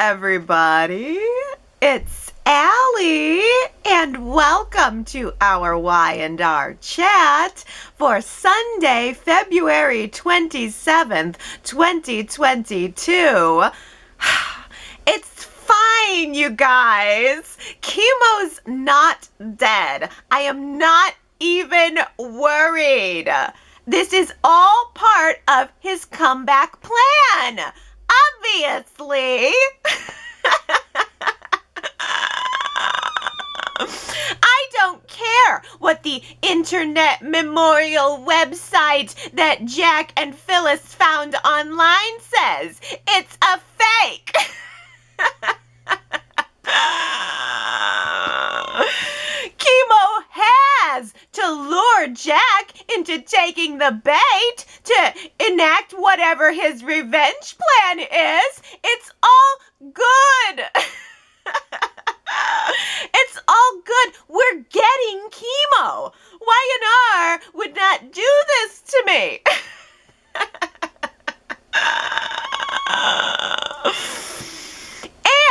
everybody. It's Allie, and welcome to our Y&R Chat for Sunday, February 27th, 2022. It's fine, you guys. Keemo's not dead. I am not even worried. This is all part of his comeback plan. Obviously. I don't care what the internet memorial website that Jack and Phyllis found online says. It's a fake. Keemo has to lure Jack into taking the bait to enact whatever his revenge plan is. It's all good. It's all good. We're getting Keemo. Y&R would not do this to me.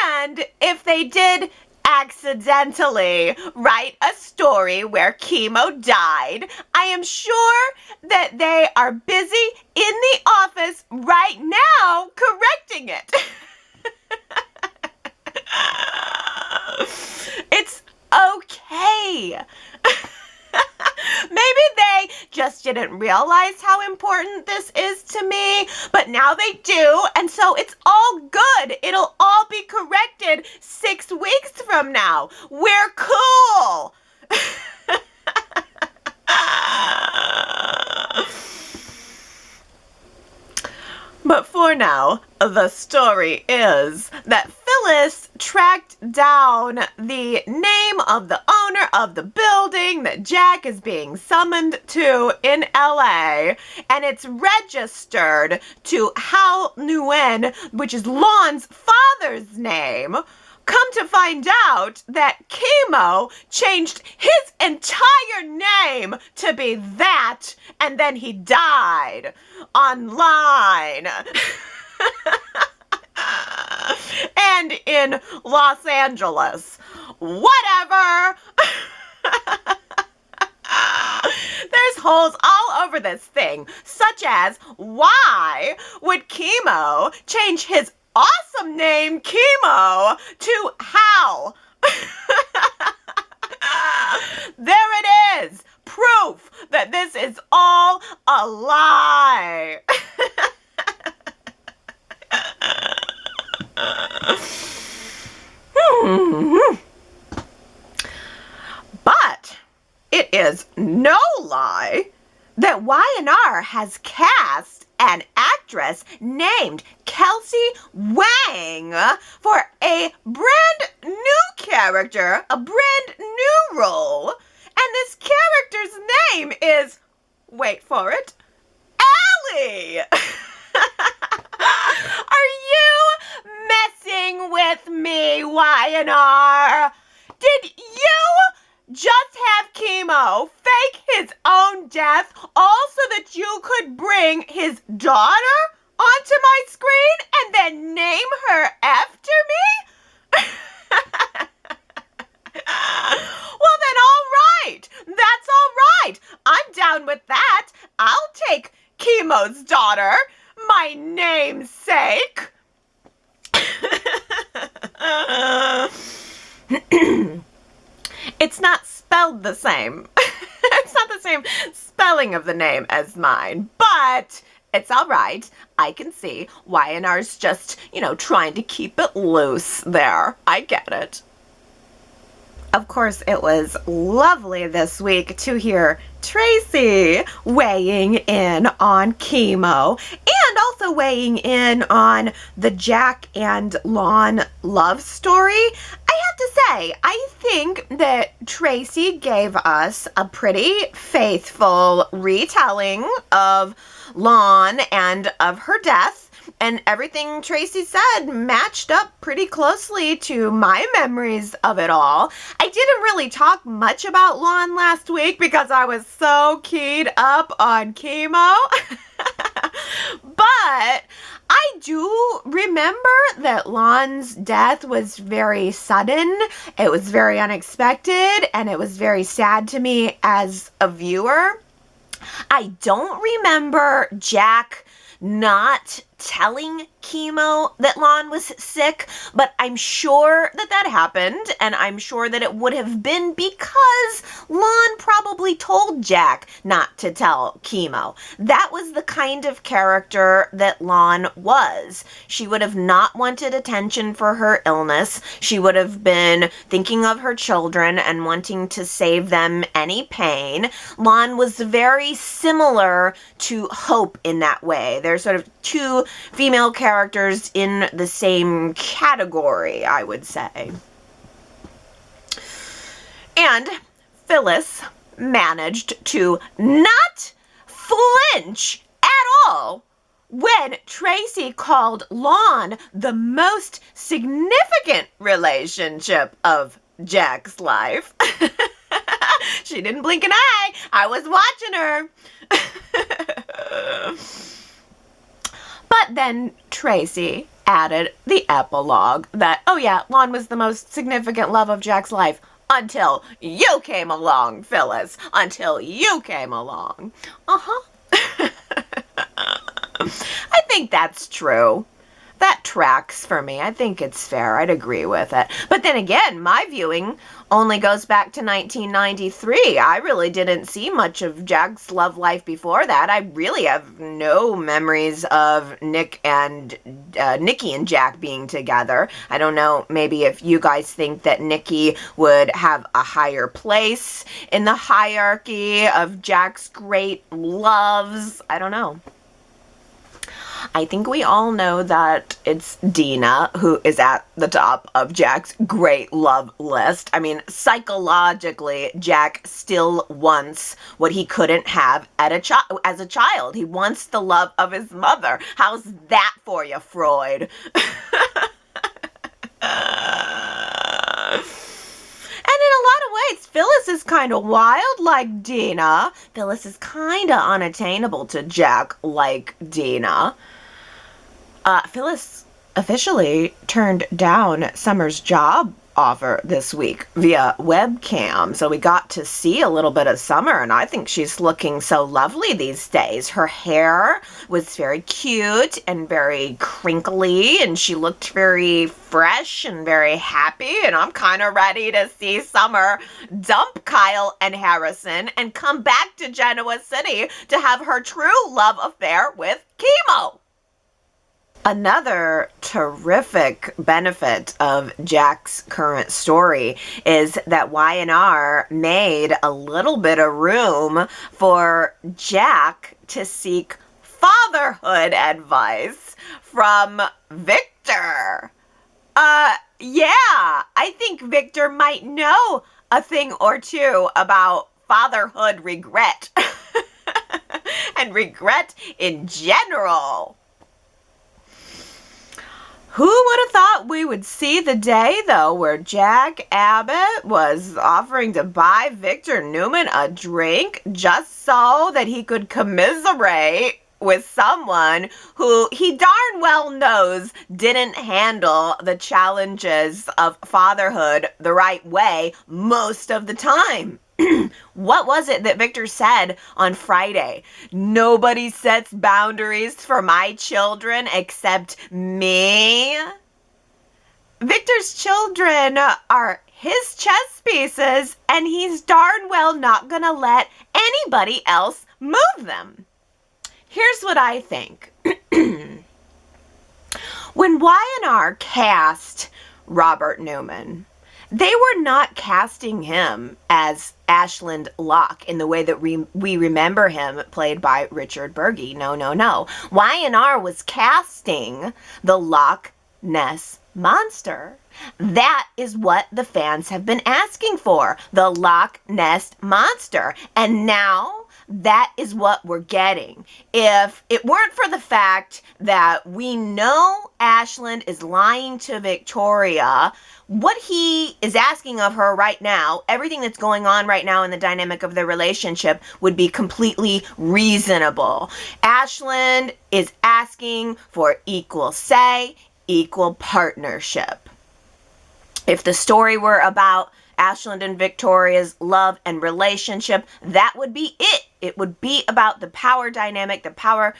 And if they did accidentally write a story where Keemo died, I am sure that they are busy in the office right now correcting it. It's okay. Maybe they just didn't realize how important this is to me, but now they do, and so it's all good. It'll all be corrected 6 weeks from now. We're cool. But for now, the story is that Phyllis tracked down the name of the owner of the building that Jack is being summoned to in LA, and it's registered to Hal Nguyen, which is Lon's father's name. Come to find out that Keemo changed his entire name to be that, and then he died online. And in Los Angeles. Whatever. There's holes all over this thing, such as why would Keemo change his awesome name Keemo to Hal? There it is. Proof that this is all a lie. But it is no lie that Y&R has cast an actress named Kelsey Wang for a brand new character, a brand new role. And this character's name is, wait for it, Allie. Are you messing with me, Y&R? Did you just have Keemo fake his own death all so that you could bring his daughter onto my screen and then name her after me? Well, then all right. That's all right. I'm down with that. I'll take Keemo's daughter, my namesake. It's not spelled the same. It's not the same spelling of the name as mine, but it's all right. I can see Y&R's just, trying to keep it loose there. I get it. Of course, it was lovely this week to hear Tracy weighing in on Keemo and also weighing in on the Jack and Lon love story. I have to say, I think that Tracy gave us a pretty faithful retelling of Lon and of her death. And everything Tracy said matched up pretty closely to my memories of it all. I didn't really talk much about Lon last week because I was so keyed up on Keemo. But I do remember that Lon's death was very sudden. It was very unexpected, and it was very sad to me as a viewer. I don't remember Jack not telling Keemo that Lon was sick, but I'm sure that that happened, and I'm sure that it would have been because Lon probably told Jack not to tell Keemo. That was the kind of character that Lon was. She would have not wanted attention for her illness. She would have been thinking of her children and wanting to save them any pain. Lon was very similar to Hope in that way. They're sort of two female characters in the same category, I would say. And Phyllis managed to not flinch at all when Tracy called Lon the most significant relationship of Jack's life. She didn't blink an eye. I was watching her. But then Tracy added the epilogue that, oh yeah, Lon was the most significant love of Jack's life until you came along, Phyllis. Until you came along. Uh-huh. I think that's true. That tracks for me. I think it's fair. I'd agree with it. But then again, my viewing only goes back to 1993. I really didn't see much of Jack's love life before that. I really have no memories of Nikki and Jack being together. I don't know, maybe if you guys think that Nikki would have a higher place in the hierarchy of Jack's great loves. I don't know. I think we all know that it's Dina who is at the top of Jack's great love list. I mean, psychologically, Jack still wants what he couldn't have as a child. He wants the love of his mother. How's that for you, Freud? And in a lot of ways, Phyllis is kind of wild like Dina. Phyllis is kind of unattainable to Jack like Dina. Phyllis officially turned down Summer's job offer this week via webcam. So we got to see a little bit of Summer, and I think she's looking so lovely these days. Her hair was very cute and very crinkly, and she looked very fresh and very happy, and I'm kind of ready to see Summer dump Kyle and Harrison and come back to Genoa City to have her true love affair with Keemo. Another terrific benefit of Jack's current story is that Y&R made a little bit of room for Jack to seek fatherhood advice from Victor. Yeah, I think Victor might know a thing or two about fatherhood regret and regret in general. Who would have thought we would see the day, though, where Jack Abbott was offering to buy Victor Newman a drink just so that he could commiserate with someone who he darn well knows didn't handle the challenges of fatherhood the right way most of the time. What was it that Victor said on Friday? Nobody sets boundaries for my children except me. Victor's children are his chess pieces, and he's darn well not gonna let anybody else move them. Here's what I think. When Y&R cast Robert Newman, they were not casting him as Ashland Locke in the way that we remember him, played by Richard Burgi. No, no, no. Y&R was casting the Loch Ness Monster. That is what the fans have been asking for, the Loch Ness Monster. And now that is what we're getting. If it weren't for the fact that we know Ashland is lying to Victoria, what he is asking of her right now, everything that's going on right now in the dynamic of their relationship, would be completely reasonable. Ashland is asking for equal say, equal partnership. If the story were about Ashland and Victoria's love and relationship, that would be it. It would be about the power dynamic, the power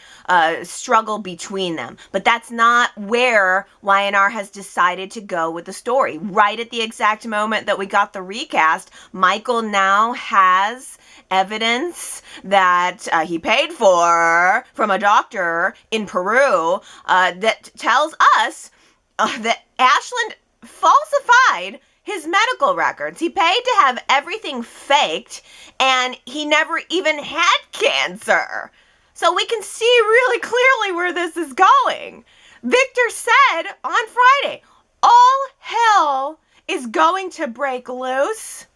struggle between them. But that's not where Y&R has decided to go with the story. Right at the exact moment that we got the recast, Michael now has evidence that he paid for from a doctor in Peru that tells us that Ashland falsified his medical records. He paid to have everything faked, and he never even had cancer. So we can see really clearly where this is going. Victor said on Friday, all hell is going to break loose,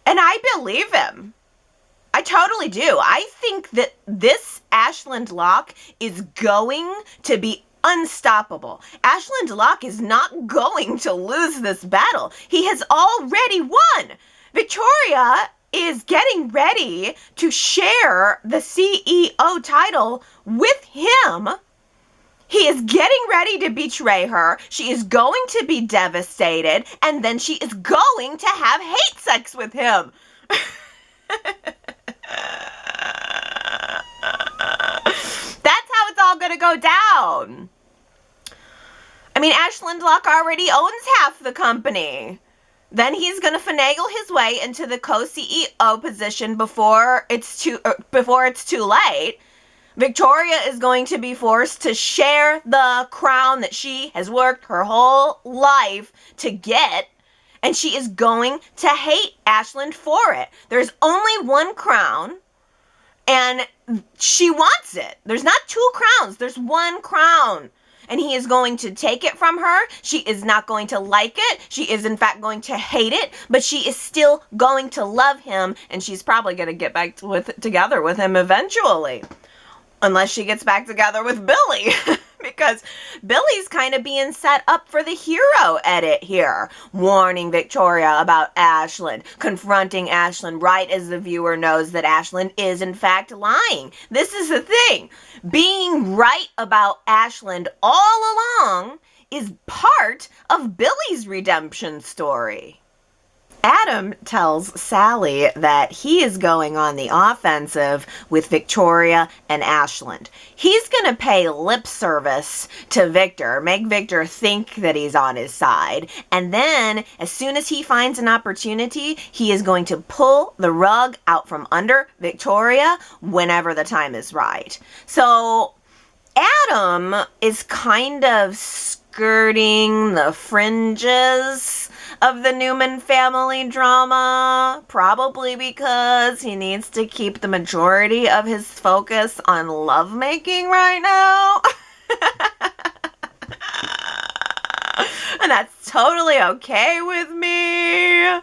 and I believe him. I totally do. I think that this Ashland Locke is going to be unstoppable. Ashland Locke is not going to lose this battle. He has already won. Victoria is getting ready to share the CEO title with him. He is getting ready to betray her. She is going to be devastated, and then she is going to have hate sex with him. That's how it's all going to go down. I mean, Ashland Locke already owns half the company. Then he's going to finagle his way into the co-CEO position before it's too late. Victoria is going to be forced to share the crown that she has worked her whole life to get, and she is going to hate Ashland for it. There's only one crown, and she wants it. There's not two crowns. There's one crown. And he is going to take it from her. She is not going to like it. She is, in fact, going to hate it. But she is still going to love him. And she's probably going to get back together with him eventually. Unless she gets back together with Billy. Because Billy's kind of being set up for the hero edit here. Warning Victoria about Ashland. Confronting Ashland right as the viewer knows that Ashland is in fact lying. This is the thing. Being right about Ashland all along is part of Billy's redemption story. Adam tells Sally that he is going on the offensive with Victoria and Ashland. He's going to pay lip service to Victor, make Victor think that he's on his side, and then as soon as he finds an opportunity, he is going to pull the rug out from under Victoria whenever the time is right. So Adam is kind of skirting the fringes of the Newman family drama, probably because he needs to keep the majority of his focus on lovemaking right now. And that's totally okay with me.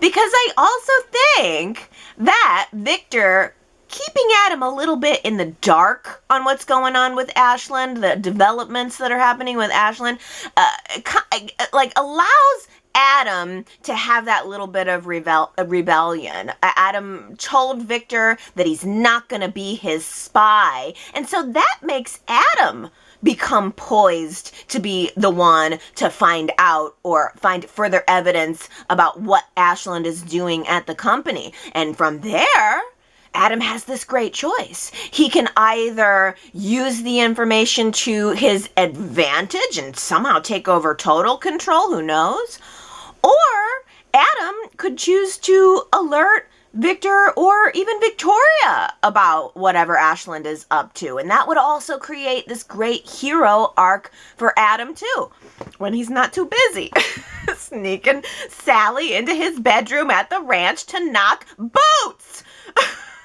Because I also think that Victor keeping Adam a little bit in the dark on what's going on with Ashland, the developments that are happening with Ashland, allows Adam to have that little bit of rebellion. Adam told Victor that he's not going to be his spy. And so that makes Adam become poised to be the one to find out or find further evidence about what Ashland is doing at the company. And from there, Adam has this great choice. He can either use the information to his advantage and somehow take over total control, who knows? Or Adam could choose to alert Victor or even Victoria about whatever Ashland is up to. And that would also create this great hero arc for Adam too, when he's not too busy sneaking Sally into his bedroom at the ranch to knock boots.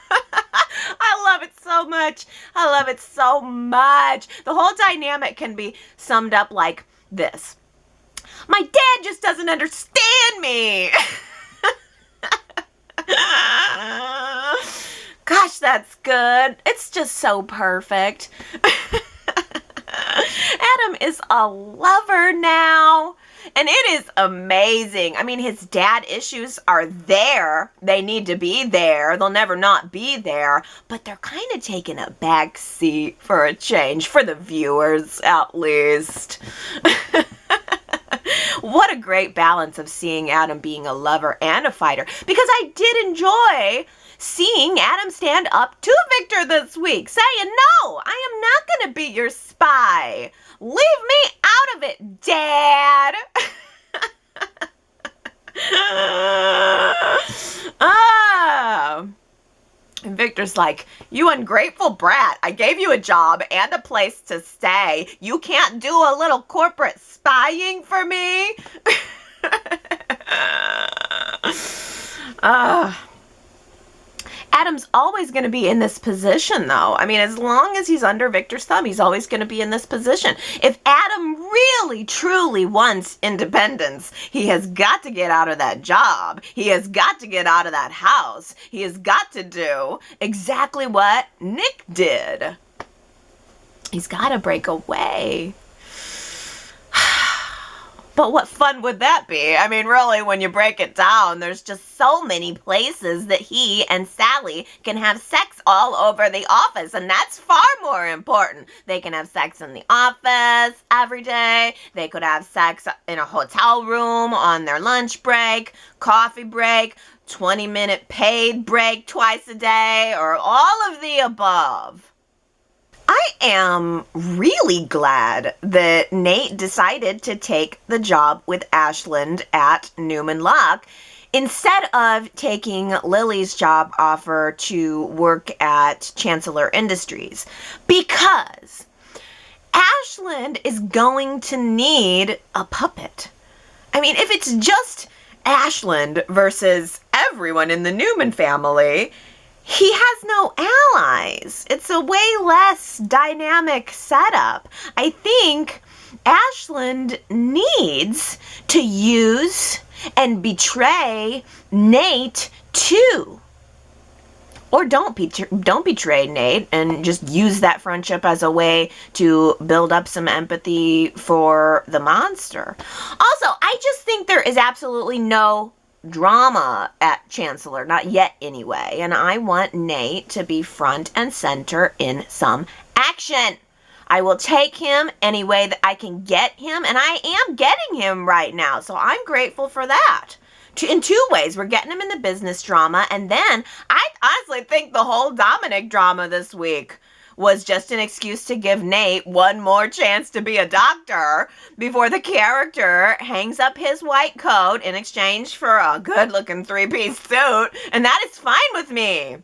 I love it so much. I love it so much. The whole dynamic can be summed up like this. My dad just doesn't understand me. Gosh, that's good. It's just so perfect. Adam is a lover now. And it is amazing. I mean, his dad issues are there. They need to be there. They'll never not be there. But they're kind of taking a back seat for a change, for the viewers at least. What a great balance of seeing Adam being a lover and a fighter. Because I did enjoy seeing Adam stand up to Victor this week, saying, no, I am not going to be your spy. Leave me out of it, Dad. And Victor's like, you ungrateful brat. I gave you a job and a place to stay. You can't do a little corporate spying for me? Adam's always going to be in this position, though. I mean, as long as he's under Victor's thumb, he's always going to be in this position. If Adam really, truly wants independence, he has got to get out of that job. He has got to get out of that house. He has got to do exactly what Nick did. He's got to break away. But what fun would that be? I mean, really, when you break it down, there's just so many places that he and Sally can have sex all over the office, and that's far more important. They can have sex in the office every day. They could have sex in a hotel room on their lunch break, coffee break, 20-minute paid break twice a day, or all of the above. I am really glad that Nate decided to take the job with Ashland at Newman Locke instead of taking Lily's job offer to work at Chancellor Industries, because Ashland is going to need a puppet. I mean, if it's just Ashland versus everyone in the Newman family, he has no allies. It's a way less dynamic setup. I think Ashland needs to use and betray Nate too. Or don't betray Nate and just use that friendship as a way to build up some empathy for the monster. Also, I just think there is absolutely no drama at Chancellor, not yet anyway, and I want Nate to be front and center in some action. I will take him any way that I can get him, and I am getting him right now, so I'm grateful for that. In two ways, we're getting him in the business drama, and then I honestly think the whole Dominic drama this week was just an excuse to give Nate one more chance to be a doctor before the character hangs up his white coat in exchange for a good-looking three-piece suit, and that is fine with me.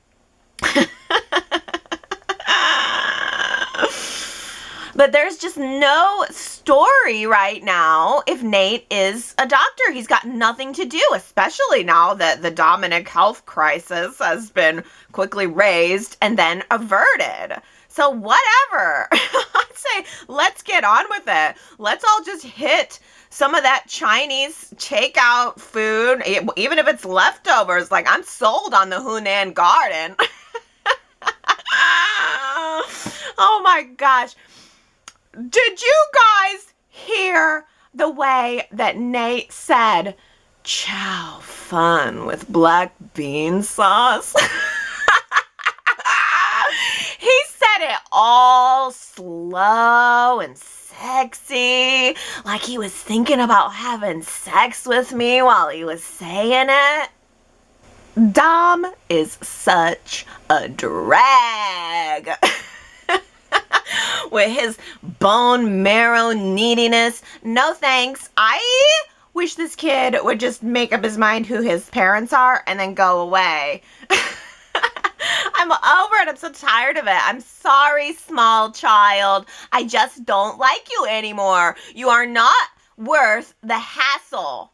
But there's just no story right now if Nate is a doctor. He's got nothing to do, especially now that the Dominic health crisis has been quickly raised and then averted. So whatever. I'd say let's get on with it. Let's all just hit some of that Chinese takeout food, even if it's leftovers. Like, I'm sold on the Hunan Garden. Oh my gosh. Did you guys hear the way that Nate said, chow fun with black bean sauce? He said it all slow and sexy, like he was thinking about having sex with me while he was saying it. Dom is such a drag. With his bone marrow neediness. No thanks. I wish this kid would just make up his mind who his parents are and then go away. I'm over it. I'm so tired of it. I'm sorry, small child. I just don't like you anymore. You are not worth the hassle.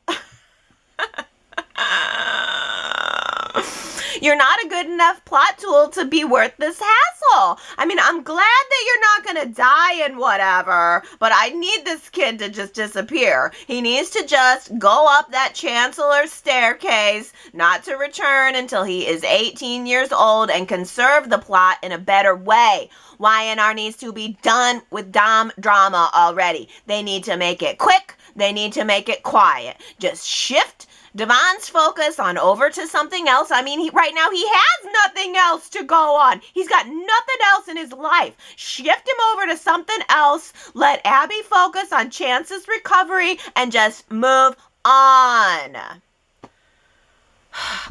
You're not a good enough plot tool to be worth this hassle. I mean, I'm glad that you're not going to die and whatever, but I need this kid to just disappear. He needs to just go up that chancellor's staircase, not to return until he is 18 years old, and conserve the plot in a better way. Y&R needs to be done with Dom drama already. They need to make it quick. They need to make it quiet. Just shift Devon's focus on over to something else. I mean, right now he has nothing else to go on. He's got nothing else in his life. Shift him over to something else. Let Abby focus on Chance's recovery and just move on.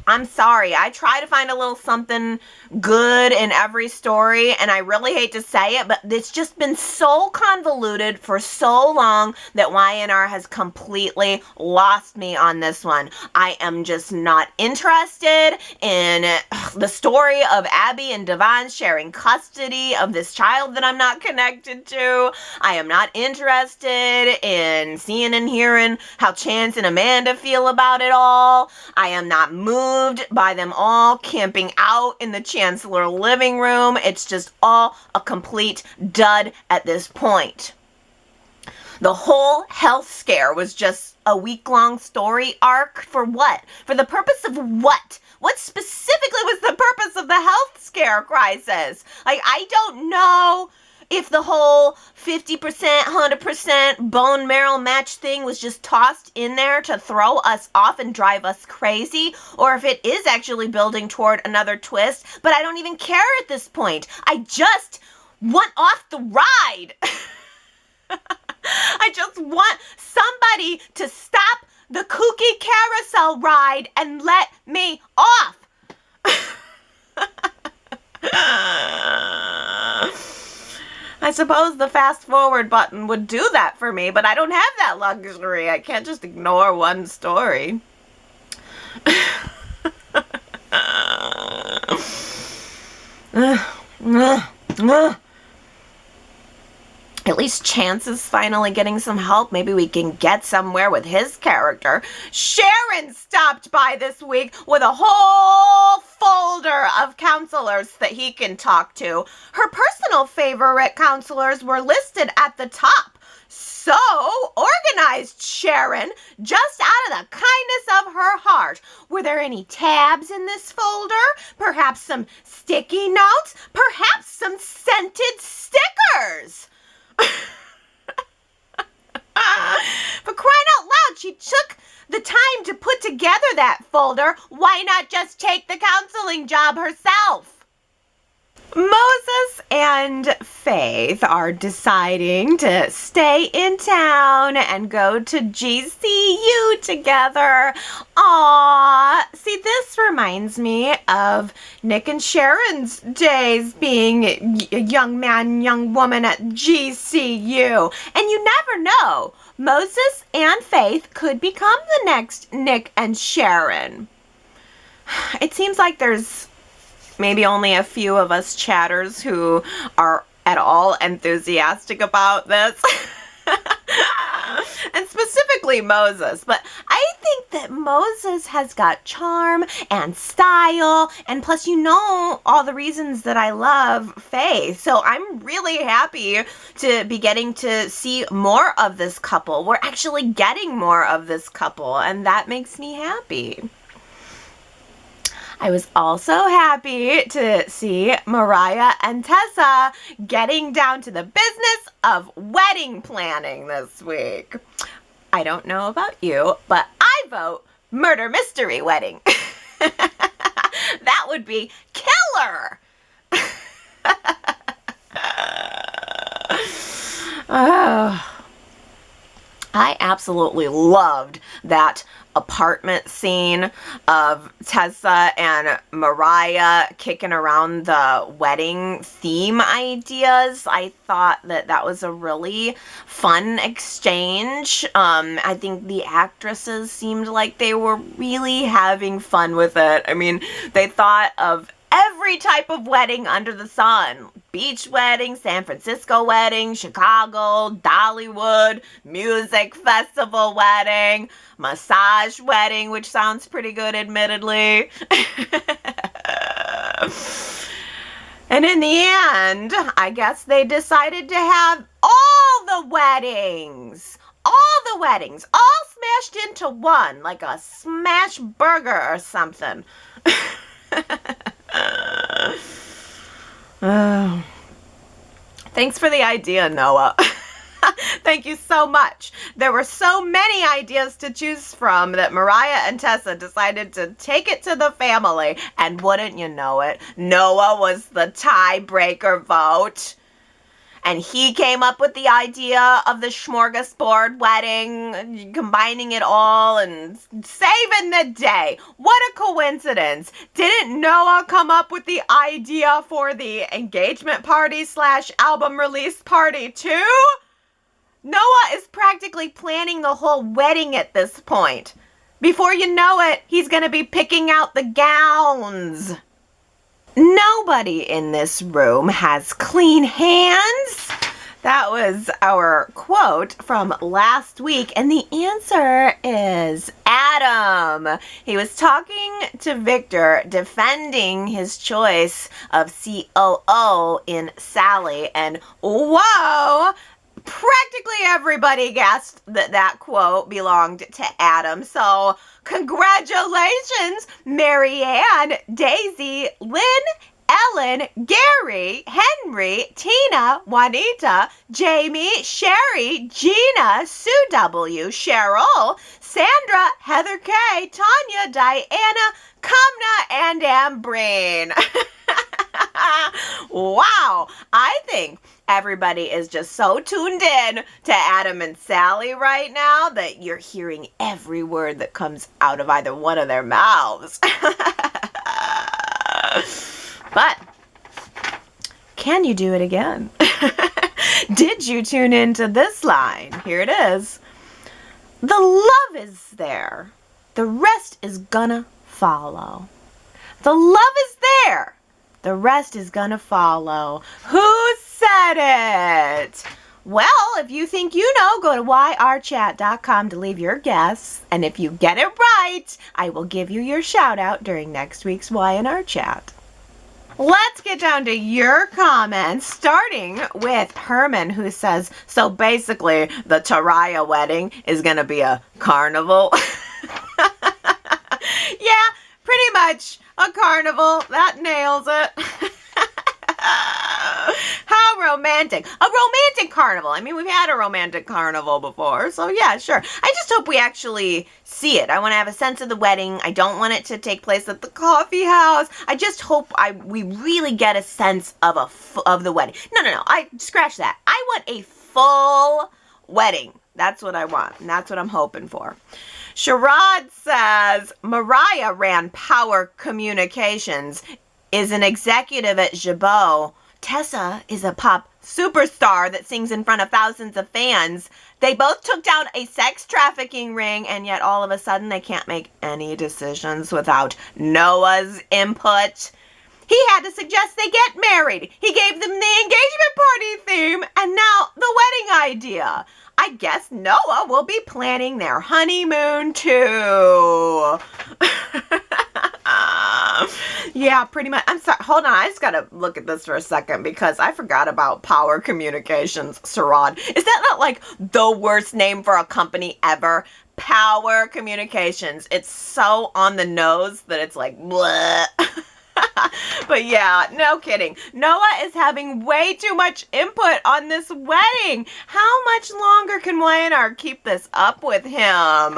I'm sorry. I try to find a little something good in every story, and I really hate to say it, but it's just been so convoluted for so long that Y&R has completely lost me on this one. I am just not interested in the story of Abby and Devon sharing custody of this child that I'm not connected to. I am not interested in seeing and hearing how Chance and Amanda feel about it all. I am not moved by them all camping out in the Chancellor living room. It's just all a complete dud at this point. The whole health scare was just a week-long story arc for what? For the purpose of what? What specifically was the purpose of the health scare crisis? Like, I don't know if the whole 50%, 100% bone marrow match thing was just tossed in there to throw us off and drive us crazy, or if it is actually building toward another twist, but I don't even care at this point. I just want off the ride. I just want somebody to stop the kooky carousel ride and let me off. I suppose the fast forward button would do that for me, but I don't have that luxury. I can't just ignore one story. At least Chance is finally getting some help. Maybe we can get somewhere with his character. Sharon stopped by this week with a whole folder of counselors that he can talk to. Her personal favorite counselors were listed at the top. So organized, Sharon, just out of the kindness of her heart. Were there any tabs in this folder? Perhaps some sticky notes? Perhaps some scented stickers? For crying out loud, she took the time to put together that folder. Why not just take the counseling job herself? Moses and Faith are deciding to stay in town and go to GCU together. Aww. See, this reminds me of Nick and Sharon's days being a young man, young woman at GCU. And you never know. Moses and Faith could become the next Nick and Sharon. It seems like there's maybe only a few of us chatters who are at all enthusiastic about this. And specifically Moses. But I think that Moses has got charm and style, and plus you know all the reasons that I love Faith. So I'm really happy to be getting to see more of this couple. We're actually getting more of this couple, and that makes me happy. I was also happy to see Mariah and Tessa getting down to the business of wedding planning this week. I don't know about you, but I vote murder mystery wedding. That would be killer. I absolutely loved that apartment scene of Tessa and Mariah kicking around the wedding theme ideas. I thought that that was a really fun exchange. I think the actresses seemed like they were really having fun with it. I mean, they thought of every type of wedding under the sun. Beach wedding, San Francisco wedding, Chicago, Dollywood, music festival wedding, massage wedding, which sounds pretty good, admittedly. And in the end, I guess they decided to have all the weddings. All the weddings, all smashed into one, like a smash burger or something. Oh. Thanks for the idea, Noah. Thank you so much. There were so many ideas to choose from that Mariah and Tessa decided to take it to the family. And wouldn't you know it, Noah was the tiebreaker vote. And he came up with the idea of the smorgasbord wedding, combining it all and saving the day. What a coincidence. Didn't Noah come up with the idea for the engagement party / album release party too? Noah is practically planning the whole wedding at this point. Before you know it, he's going to be picking out the gowns. Nobody in this room has clean hands. That was our quote from last week, and the answer is Adam. He was talking to Victor, defending his choice of COO in Sally, and whoa, practically everybody guessed that quote belonged to Adam. So congratulations, Marianne, Daisy, Lynn, Ellen, Gary, Henry, Tina, Juanita, Jamie, Sherry, Gina, Sue W, Cheryl, Sandra, Heather K, Tanya, Diana, Kamna, and Ambreen. Wow, I think everybody is just so tuned in to Adam and Sally right now that you're hearing every word that comes out of either one of their mouths. But can you do it again? Did you tune into this line? Here it is. The love is there. The rest is gonna follow. The love is there. The rest is gonna follow. Who said it? Well, if you think you know, go to yrchat.com to leave your guess. And if you get it right, I will give you your shout out during next week's Y&R Chat. Let's get down to your comments, starting with Herman, who says, so basically the Taraya wedding is going to be a carnival. Yeah, pretty much a carnival. That nails it. How romantic. A romantic carnival. I mean, we've had a romantic carnival before, so yeah, sure. I just hope we actually see it. I want to have a sense of the wedding. I don't want it to take place at the coffee house. I just hope we really get a sense of the wedding. No, I scratch that. I want a full wedding. That's what I want, and that's what I'm hoping for. Sherrod says, Mariah ran Power Communications, is an executive at Jabot. Tessa is a pop superstar that sings in front of thousands of fans. They both took down a sex trafficking ring, and yet all of a sudden they can't make any decisions without Noah's input. He had to suggest they get married. He gave them the engagement party theme, and now the wedding idea. I guess Noah will be planning their honeymoon too. Yeah, pretty much. I'm sorry. Hold on. I just got to look at this for a second because I forgot about Power Communications, Sarad. Is that not like the worst name for a company ever? Power Communications. It's so on the nose that it's like, bleh. But yeah, no kidding. Noah is having way too much input on this wedding. How much longer can Y&R keep this up with him?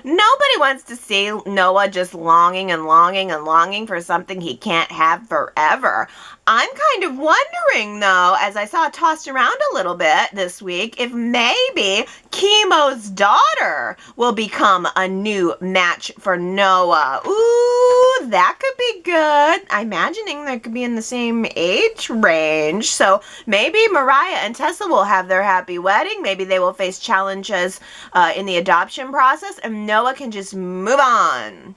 Nobody wants to see Noah just longing and longing and longing for something he can't have forever. I'm kind of wondering, though, as I saw it tossed around a little bit this week, if maybe Keemo's daughter will become a new match for Noah. Ooh, that could be good. I'm imagining they could be in the same age range. So maybe Mariah and Tessa will have their happy wedding. Maybe they will face challenges in the adoption process, and Noah can just move on.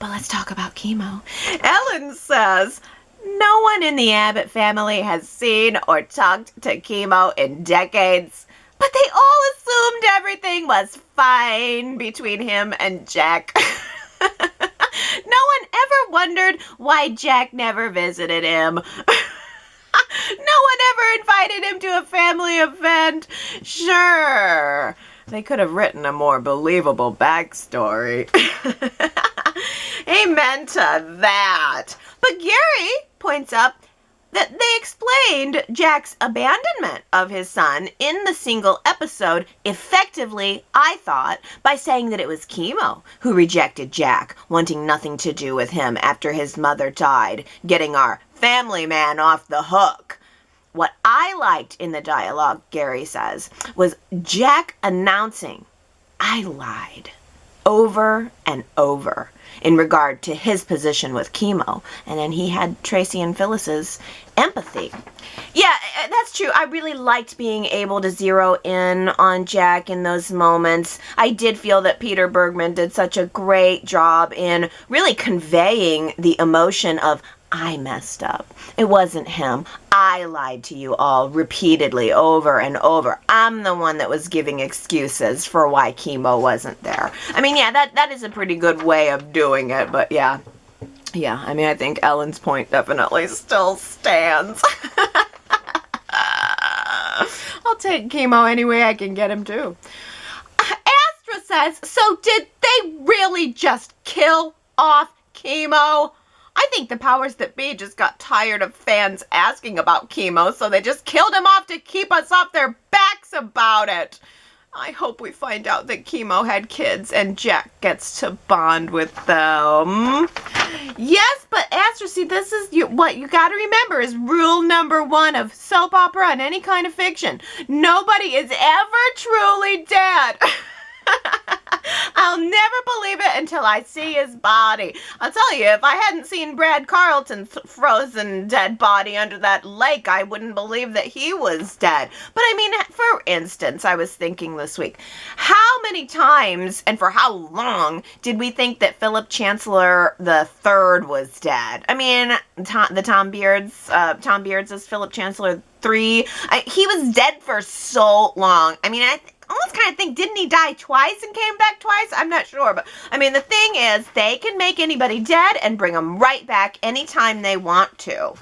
But let's talk about Keemo. Ellen says, no one in the Abbott family has seen or talked to Keemo in decades, but they all assumed everything was fine between him and Jack. No one ever wondered why Jack never visited him. No one ever invited him to a family event. Sure, they could have written a more believable backstory. Amen to that. But Gary points up that they explained Jack's abandonment of his son in the single episode effectively, I thought, by saying that it was Keemo who rejected Jack, wanting nothing to do with him after his mother died, getting our family man off the hook. What I liked in the dialogue, Gary says, was Jack announcing, I lied, over and over in regard to his position with Keemo. And then he had Tracy and Phyllis's empathy. Yeah, that's true. I really liked being able to zero in on Jack in those moments. I did feel that Peter Bergman did such a great job in really conveying the emotion of, I messed up. It wasn't him. I lied to you all repeatedly over and over. I'm the one that was giving excuses for why Keemo wasn't there. I mean, yeah, that is a pretty good way of doing it, but yeah. Yeah, I mean, I think Ellen's point definitely still stands. I'll take Keemo any way I can get him too. Astra says, so did they really just kill off Keemo? I think the powers that be just got tired of fans asking about Keemo, so they just killed him off to keep us off their backs about it. I hope we find out that Keemo had kids and Jack gets to bond with them. Yes, but Astra, see, this is what you got to remember is rule number 1 of soap opera and any kind of fiction. Nobody is ever truly dead. I'll never believe it until I see his body. I'll tell you, if I hadn't seen Brad Carlton's frozen dead body under that lake, I wouldn't believe that he was dead. But I mean, for instance, I was thinking this week, how many times and for how long did we think that Philip Chancellor III was dead? I mean, Tom Beards as Philip Chancellor III, he was dead for so long. I mean, I almost kind of think, didn't he die twice and came back twice? I'm not sure, but I mean, the thing is, they can make anybody dead and bring them right back anytime they want to.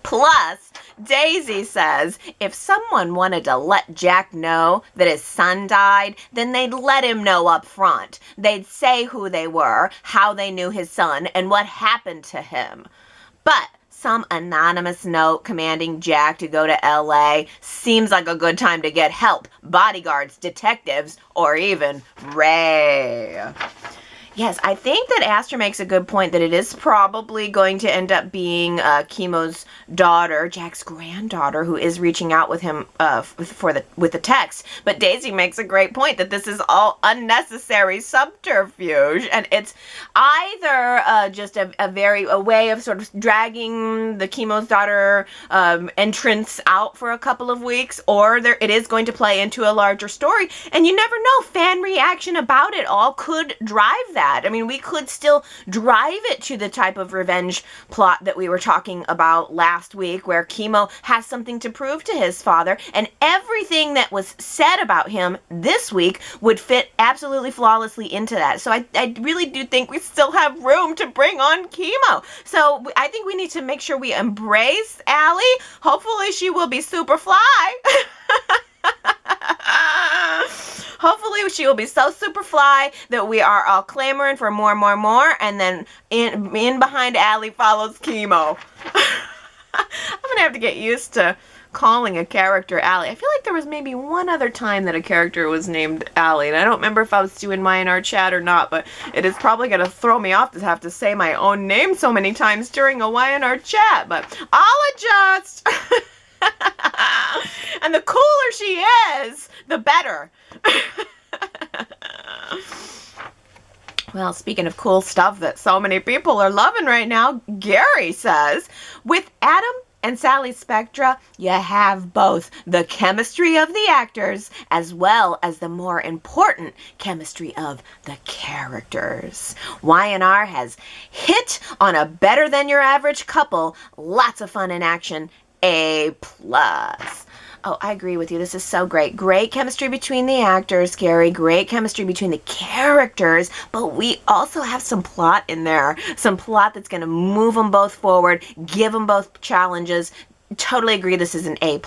Plus, Daisy says, if someone wanted to let Jack know that his son died, then they'd let him know up front. They'd say who they were, how they knew his son, and what happened to him. But some anonymous note commanding Jack to go to L.A. seems like a good time to get help, bodyguards, detectives, or even Ray. Yes, I think that Astra makes a good point that it is probably going to end up being Keemo's daughter, Jack's granddaughter, who is reaching out with him with the text. But Daisy makes a great point that this is all unnecessary subterfuge, and it's either just a way of sort of dragging the Keemo's daughter entrance out for a couple of weeks, or it is going to play into a larger story. And you never know, fan reaction about it all could drive that. I mean, we could still drive it to the type of revenge plot that we were talking about last week, where Keemo has something to prove to his father, and everything that was said about him this week would fit absolutely flawlessly into that. So I really do think we still have room to bring on Keemo. So I think we need to make sure we embrace Allie. Hopefully she will be super fly. Hopefully she will be so super fly that we are all clamoring for more, and then in behind Allie follows Keemo. I'm going to have to get used to calling a character Allie. I feel like there was maybe one other time that a character was named Allie, and I don't remember if I was doing Y&R Chat or not, but it is probably going to throw me off to have to say my own name so many times during a Y&R Chat, but I'll adjust. And the cooler she is, the better. Well, speaking of cool stuff that so many people are loving right now, Gary says, with Adam and Sally Spectra, you have both the chemistry of the actors as well as the more important chemistry of the characters. Y&R has hit on a better than your average couple. Lots of fun in action. A+. Oh, I agree with you. This is so great. Great chemistry between the actors, Gary. Great chemistry between the characters. But we also have some plot in there. Some plot that's going to move them both forward, give them both challenges. Totally agree this is an A+.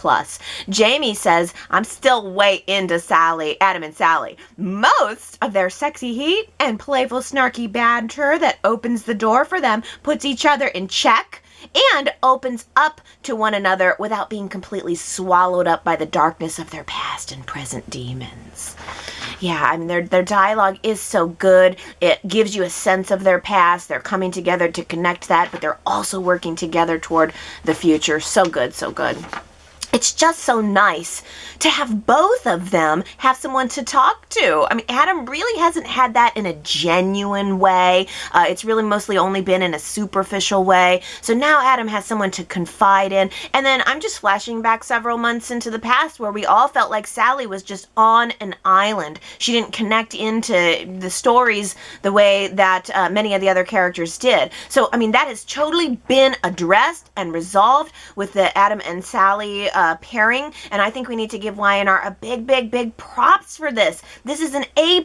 Jamie says, I'm still way into Adam and Sally. Most of their sexy heat and playful snarky banter that opens the door for them puts each other in check and opens up to one another without being completely swallowed up by the darkness of their past and present demons. Yeah, I mean, their dialogue is so good. It gives you a sense of their past. They're coming together to connect that, but they're also working together toward the future. So good, so good. It's just so nice to have both of them have someone to talk to. I mean, Adam really hasn't had that in a genuine way. It's really mostly only been in a superficial way. So now Adam has someone to confide in. And then I'm just flashing back several months into the past where we all felt like Sally was just on an island. She didn't connect into the stories the way that many of the other characters did. So, I mean, that has totally been addressed and resolved with the Adam and Sally pairing, and I think we need to give Y&R a big props for this. This is an A+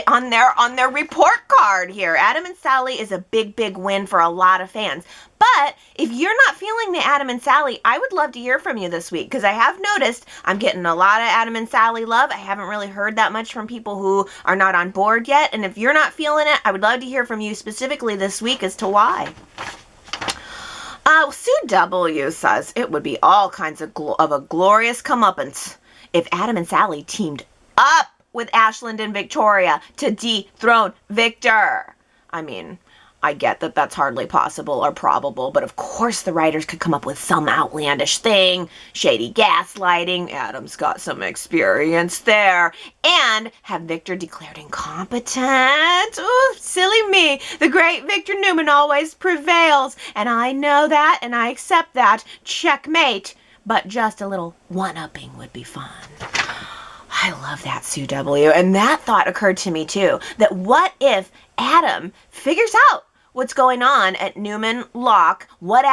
on their report card here. Adam and Sally is a big win for a lot of fans. But if you're not feeling the Adam and Sally, I would love to hear from you this week, because I have noticed I'm getting a lot of Adam and Sally love. I haven't really heard that much from people who are not on board yet, and if you're not feeling it, I would love to hear from you specifically this week as to why. Sue W. says, it would be all kinds of a glorious comeuppance if Adam and Sally teamed up with Ashland and Victoria to dethrone Victor. I mean, I get that that's hardly possible or probable, but of course the writers could come up with some outlandish thing. Shady gaslighting, Adam's got some experience there, and have Victor declared incompetent. Ooh, silly me. The great Victor Newman always prevails, and I know that, and I accept that. Checkmate. But just a little one-upping would be fun. I love that, Sue W. And that thought occurred to me, too, that what if Adam figures out what's going on at Newman Locke, what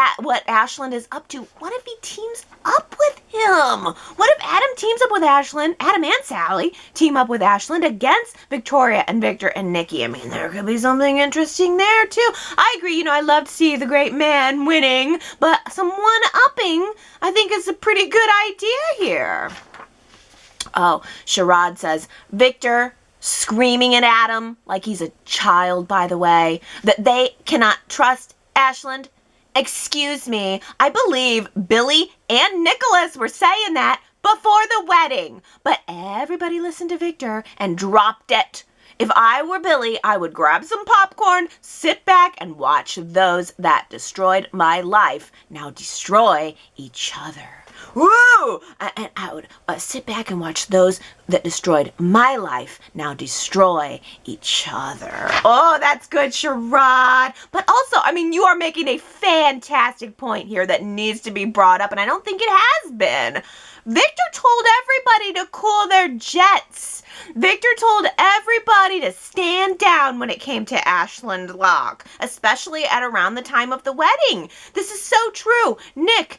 Ashland is up to? What if he teams up with him? What if Adam teams up with Ashland, Adam and Sally team up with Ashland against Victoria and Victor and Nikki? I mean, there could be something interesting there, too. I agree, you know, I love to see the great man winning, but some one-upping, I think, is a pretty good idea here. Oh, Sherrod says, Victor screaming at Adam like he's a child, by the way, that they cannot trust Ashland. Excuse me, I believe Billy and Nicholas were saying that before the wedding, but everybody listened to Victor and dropped it. If I were Billy, I would grab some popcorn, sit back, and watch those that destroyed my life now destroy each other. Woo! And I would sit back and watch those that destroyed my life now destroy each other. Oh, that's good, Sherrod. But also, I mean, you are making a fantastic point here that needs to be brought up, and I don't think it has been. Victor told everybody to cool their jets. Victor told everybody to stand down when it came to Ashland Locke, especially at around the time of the wedding. This is so true. Nick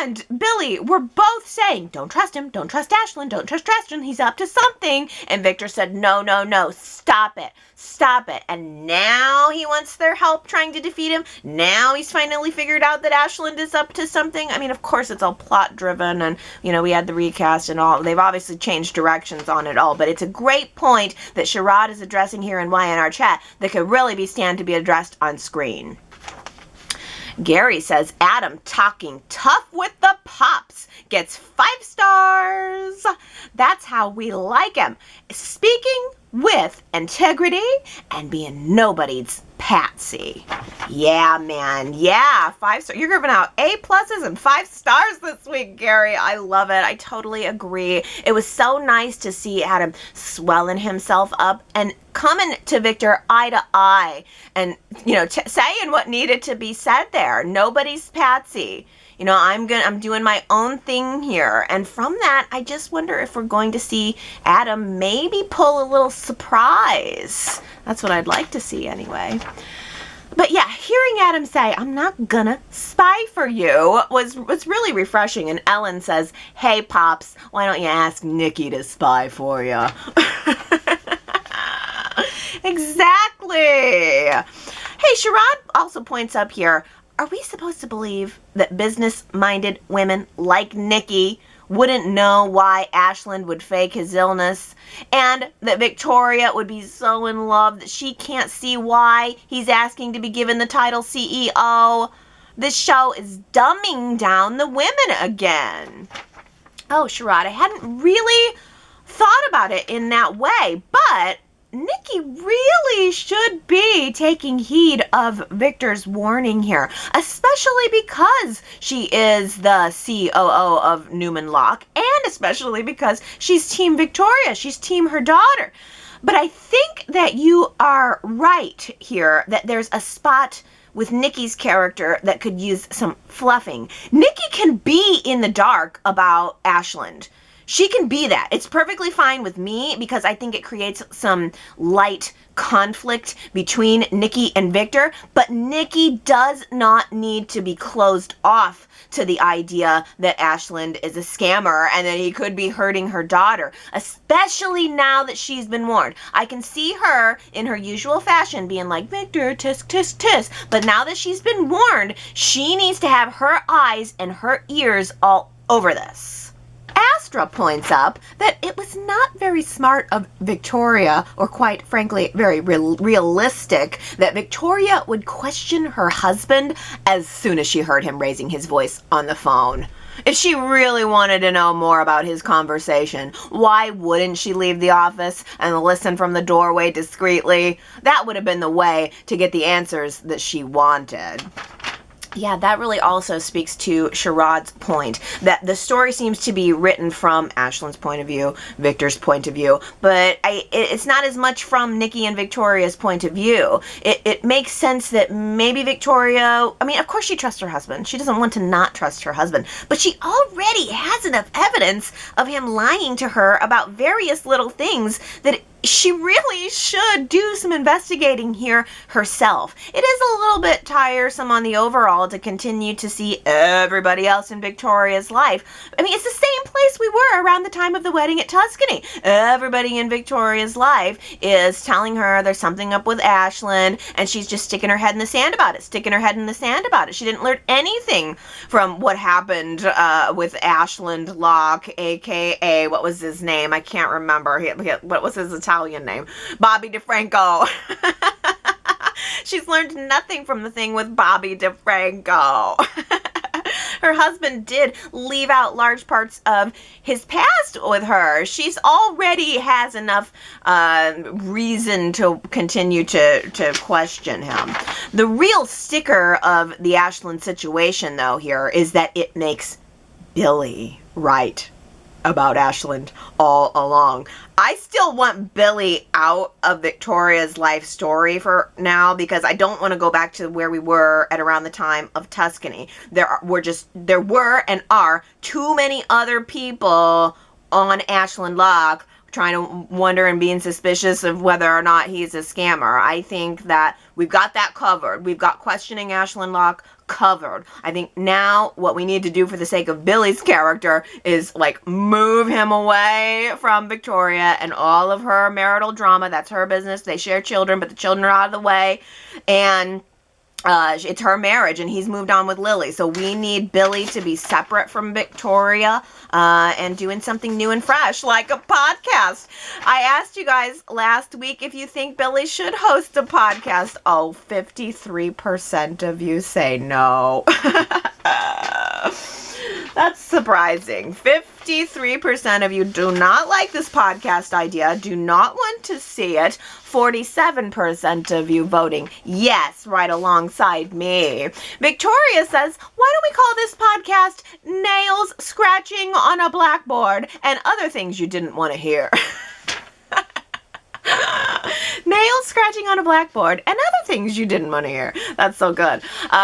and Billy were both saying, don't trust him, don't trust Ashland, don't trust Ashland, he's up to something. And Victor said, no, stop it. And now he wants their help trying to defeat him. Now he's finally figured out that Ashland is up to something. I mean, of course, it's all plot driven, and, you know, we had the recast and all. They've obviously changed directions on it all, but it's a great point that Sherrod is addressing here in Y&R Chat that could really stand to be addressed on screen. Gary says, Adam talking tough with the pops gets 5 stars. That's how we like him. Speaking with integrity and being nobody's patsy. Yeah, man. Yeah, 5 stars. You're giving out A+ and 5 stars this week, Gary. I love it. I totally agree. It was so nice to see Adam swelling himself up and coming to Victor eye to eye and, saying what needed to be said there. Nobody's patsy. I'm doing my own thing here. And from that, I just wonder if we're going to see Adam maybe pull a little surprise. That's what I'd like to see anyway. But yeah, hearing Adam say, "I'm not gonna spy for you," was really refreshing. And Ellen says, "Hey, Pops, why don't you ask Nikki to spy for you?" Exactly. Hey, Sherrod also points up here, are we supposed to believe that business-minded women like Nikki wouldn't know why Ashland would fake his illness, and that Victoria would be so in love that she can't see why he's asking to be given the title CEO? This show is dumbing down the women again. Oh, Sherrod, I hadn't really thought about it in that way, but Nikki really should be taking heed of Victor's warning here, especially because she is the COO of Newman Locke, and especially because she's Team Victoria. She's Team her daughter. But I think that you are right here, that there's a spot with Nikki's character that could use some fluffing. Nikki can be in the dark about Ashland. She can be that. It's perfectly fine with me because I think it creates some light conflict between Nikki and Victor, but Nikki does not need to be closed off to the idea that Ashland is a scammer and that he could be hurting her daughter, especially now that she's been warned. I can see her in her usual fashion being like, "Victor, tisk, tisk, tisk." But now that she's been warned, she needs to have her eyes and her ears all over this. Astra points up that it was not very smart of Victoria, or quite frankly, very realistic, that Victoria would question her husband as soon as she heard him raising his voice on the phone. If she really wanted to know more about his conversation, why wouldn't she leave the office and listen from the doorway discreetly? That would have been the way to get the answers that she wanted. Yeah, that really also speaks to Sherrod's point, that the story seems to be written from Ashland's point of view, Victor's point of view, but it's not as much from Nikki and Victoria's point of view. It makes sense that maybe Victoria, I mean, of course she trusts her husband. She doesn't want to not trust her husband, but she already has enough evidence of him lying to her about various little things that she really should do some investigating here herself. It is a little bit tiresome on the overall to continue to see everybody else in Victoria's life. I mean, it's the same place we were around the time of the wedding at Tuscany. Everybody in Victoria's life is telling her there's something up with Ashland, and she's just sticking her head in the sand about it, She didn't learn anything from what happened with Ashland Locke, a.k.a. what was his name? I can't remember. What was his Italian name? Bobby DeFranco. She's learned nothing from the thing with Bobby DeFranco. Her husband did leave out large parts of his past with her. She's already has enough reason to continue to question him. The real sticker of the Ashland situation, though, here is that it makes Billy right about Ashland all along. I still want Billy out of Victoria's life story for now because I don't want to go back to where we were at around the time of Tuscany. There were and are too many other people on Ashland Locke trying to wonder and being suspicious of whether or not he's a scammer. I think that we've got that covered. We've got questioning Ashland Locke covered. I think now what we need to do for the sake of Billy's character is like move him away from Victoria and all of her marital drama. That's her business. They share children, but the children are out of the way. And it's her marriage, and he's moved on with Lily. So we need Billy to be separate from Victoria and doing something new and fresh, like a podcast. I asked you guys last week if you think Billy should host a podcast. Oh, 53% of you say no. That's surprising. 53% of you do not like this podcast idea, do not want to see it. 47% of you voting yes, right alongside me. Victoria says, why don't we call this podcast Nails Scratching on a Blackboard and Other Things You Didn't Want to Hear? Nails scratching on a blackboard and other things you didn't want to hear. That's so good.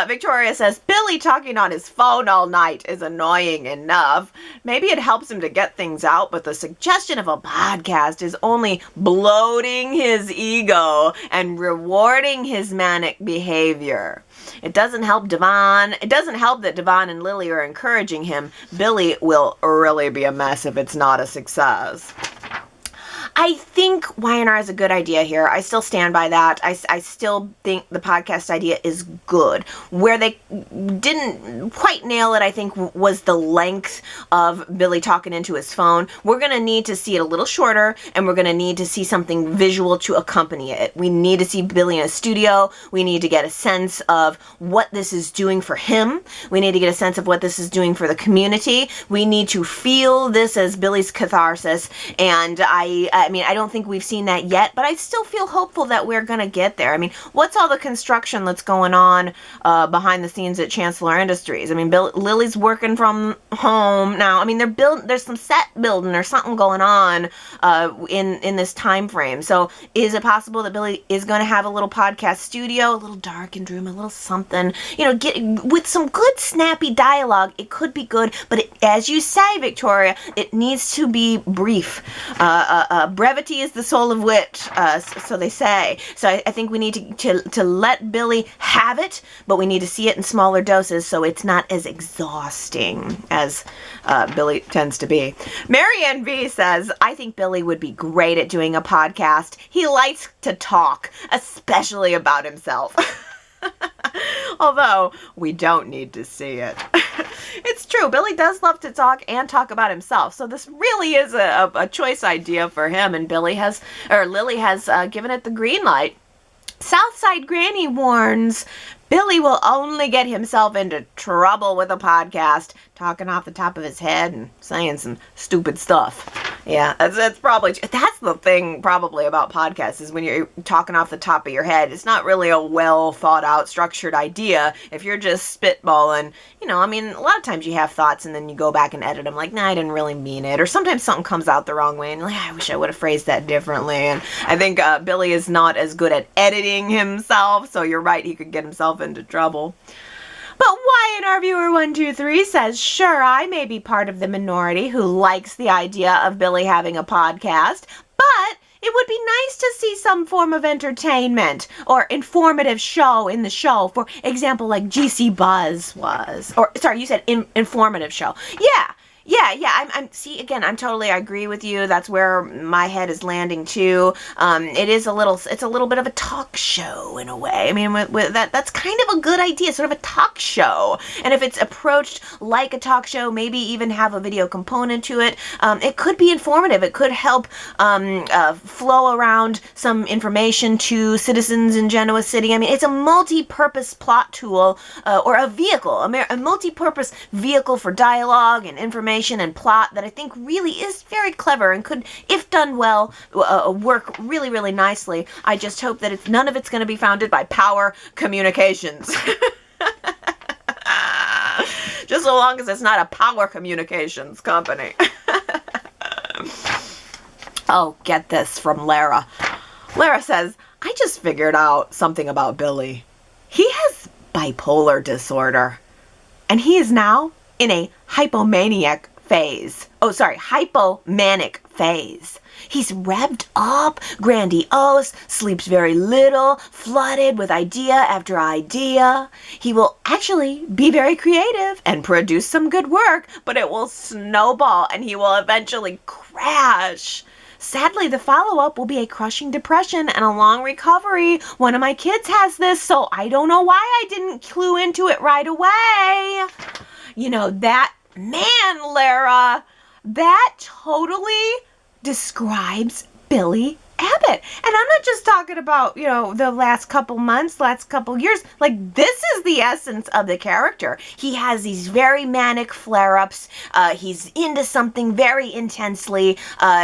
Victoria says, Billy talking on his phone all night is annoying enough. Maybe it helps him to get things out, but the suggestion of a podcast is only bloating his ego and rewarding his manic behavior. It doesn't help Devon. It doesn't help that Devon and Lily are encouraging him. Billy will really be a mess if it's not a success. I think Y&R is a good idea here. I still stand by that. I still think the podcast idea is good. Where they didn't quite nail it, I think, was the length of Billy talking into his phone. We're going to need to see it a little shorter, and we're going to need to see something visual to accompany it. We need to see Billy in a studio. We need to get a sense of what this is doing for him. We need to get a sense of what this is doing for the community. We need to feel this as Billy's catharsis, and I mean, I don't think we've seen that yet, but I still feel hopeful that we're going to get there. I mean, what's all the construction that's going on behind the scenes at Chancellor Industries? I mean, Lily's working from home now. I mean, there's some set building or something going on in this time frame. So is it possible that Billy is going to have a little podcast studio, a little darkened room, a little something, you know, with some good snappy dialogue? It could be good, but as you say, Victoria, it needs to be brief. Brevity is the soul of wit, so they say. So I think we need to let Billy have it, but we need to see it in smaller doses so it's not as exhausting as Billy tends to be. Marianne V says, I think Billy would be great at doing a podcast. He likes to talk, especially about himself. Although, we don't need to see it. It's true, Billy does love to talk and talk about himself, so this really is a choice idea for him, and Lily has given it the green light. Southside Granny warns, Billy will only get himself into trouble with a podcast, talking off the top of his head and saying some stupid stuff. Yeah, that's the thing probably about podcasts, is when you're talking off the top of your head, it's not really a well thought out, structured idea. If you're just spitballing, you know, I mean, a lot of times you have thoughts and then you go back and edit them like, nah, I didn't really mean it. Or sometimes something comes out the wrong way and you're like, I wish I would have phrased that differently. And I think Billy is not as good at editing himself, so you're right, he could get himself into trouble. But Y&R Viewer 123 says, sure, I may be part of the minority who likes the idea of Billy having a podcast, but it would be nice to see some form of entertainment or informative show in the show. For example, like GC Buzz was. Or, sorry, you said informative show. Yeah. I agree with you. That's where my head is landing too. It's a little bit of a talk show in a way. I mean, that's kind of a good idea, sort of a talk show. And if it's approached like a talk show, maybe even have a video component to it, it could be informative. It could help flow around some information to citizens in Genoa City. I mean, it's a multi-purpose plot tool or a vehicle, a multi-purpose vehicle for dialogue and information and plot that I think really is very clever and could, if done well, work really, really nicely. I just hope that none of it's going to be founded by Power Communications. Just so long as it's not a Power Communications company. Oh, get this from Lara. Lara says, I just figured out something about Billy. He has bipolar disorder, and he is now in a hypomanic phase. Hypomanic phase. He's revved up, grandiose, sleeps very little, flooded with idea after idea. He will actually be very creative and produce some good work, but it will snowball and he will eventually crash. Sadly, the follow-up will be a crushing depression and a long recovery. One of my kids has this, so I don't know why I didn't clue into it right away. You know, Lara, that totally describes Billy Abbott. And I'm not just talking about, the last couple months, last couple years. Like, this is the essence of the character. He has these very manic flare-ups. He's into something very intensely.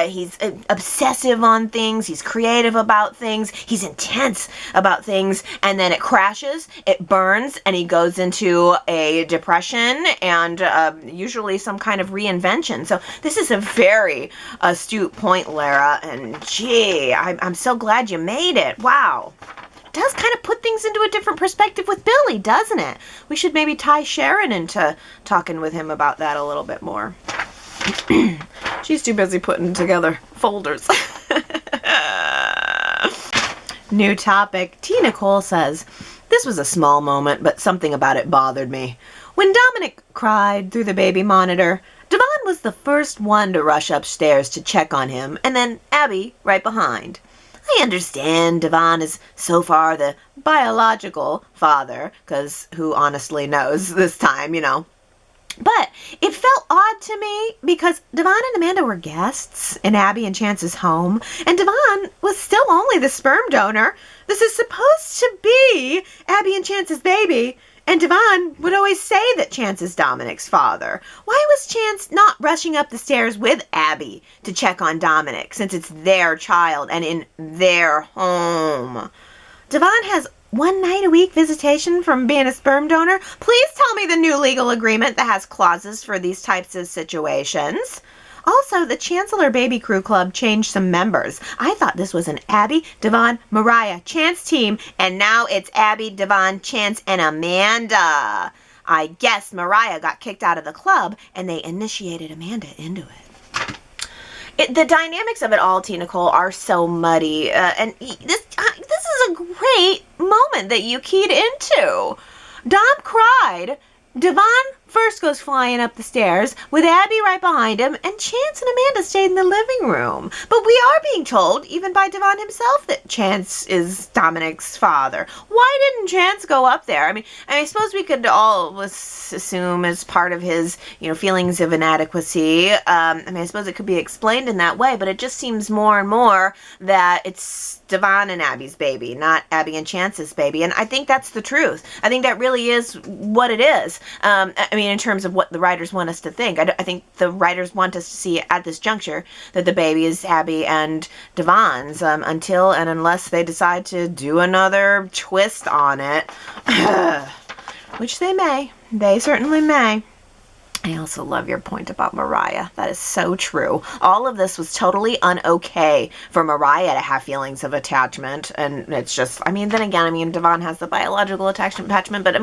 He's obsessive on things. He's creative about things. He's intense about things. And then it crashes, it burns, and he goes into a depression and usually some kind of reinvention. So this is a very astute point, Lara. And gee, I'm so glad you made it. Wow. It does kind of put things into a different perspective with Billy, doesn't it? We should maybe tie Sharon into talking with him about that a little bit more. She's too busy putting together folders. New topic. T. Nicole says, this was a small moment, but something about it bothered me. When Dominic cried through the baby monitor, Devon was the first one to rush upstairs to check on him, and then Abby right behind. I understand Devon is so far the biological father, because who honestly knows this time, But it felt odd to me because Devon and Amanda were guests in Abby and Chance's home, and Devon was still only the sperm donor. This is supposed to be Abby and Chance's baby. And Devon would always say that Chance is Dominic's father. Why was Chance not rushing up the stairs with Abby to check on Dominic, since it's their child and in their home? Devon has 1 night a week visitation from being a sperm donor. Please tell me the new legal agreement that has clauses for these types of situations. Also, the Chancellor Baby Crew Club changed some members. I thought this was an Abby, Devon, Mariah, Chance team, and now it's Abby, Devon, Chance, and Amanda. I guess Mariah got kicked out of the club, and they initiated Amanda into it. The dynamics of it all, T. Nicole, are so muddy, and this is a great moment that you keyed into. Dom cried. Devon first goes flying up the stairs with Abby right behind him, and Chance and Amanda stayed in the living room. But we are being told, even by Devon himself, that Chance is Dominic's father. Why didn't Chance go up there? I mean, I suppose we could all assume as part of his, feelings of inadequacy. I suppose it could be explained in that way, but it just seems more and more that it's Devon and Abby's baby, not Abby and Chance's baby. And I think that's the truth. I think that really is what it is. In terms of what the writers want us to think. I think the writers want us to see at this juncture that the baby is Abby and Devon's until and unless they decide to do another twist on it. Which they may. They certainly may. I also love your point about Mariah. That is so true. All of this was totally un-okay for Mariah to have feelings of attachment. And it's just, then again, Devon has the biological attachment, but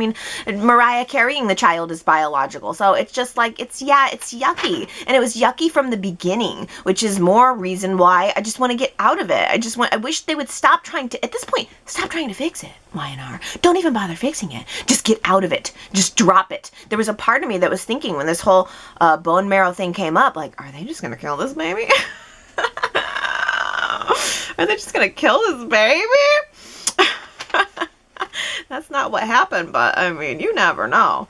Mariah carrying the child is biological. So it's just like, it's yucky. And it was yucky from the beginning, which is more reason why I just want to get out of it. I wish they would stop trying to, at this point, stop trying to fix it. Y&R. Don't even bother fixing it. Just get out of it. Just drop it. There was a part of me that was thinking when this whole bone marrow thing came up, like, are they just going to kill this baby? Are they just going to kill this baby? That's not what happened, but, you never know.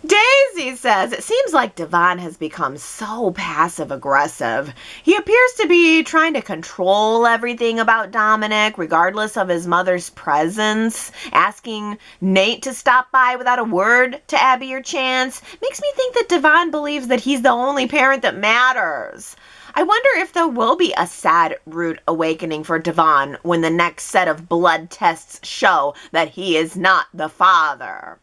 Daisy says, it seems like Devon has become so passive-aggressive. He appears to be trying to control everything about Dominic, regardless of his mother's presence. Asking Nate to stop by without a word to Abby or Chance makes me think that Devon believes that he's the only parent that matters. I wonder if there will be a sad rude awakening for Devon when the next set of blood tests show that he is not the father.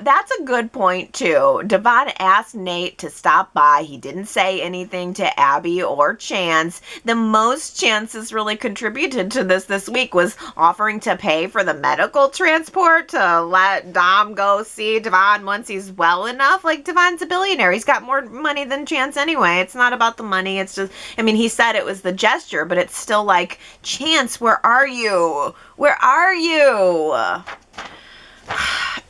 That's a good point, too. Devon asked Nate to stop by. He didn't say anything to Abby or Chance. The most Chance has really contributed to this week was offering to pay for the medical transport to let Dom go see Devon once he's well enough. Like, Devon's a billionaire. He's got more money than Chance anyway. It's not about the money. It's just, he said it was the gesture, but it's still like, Chance, where are you? Where are you?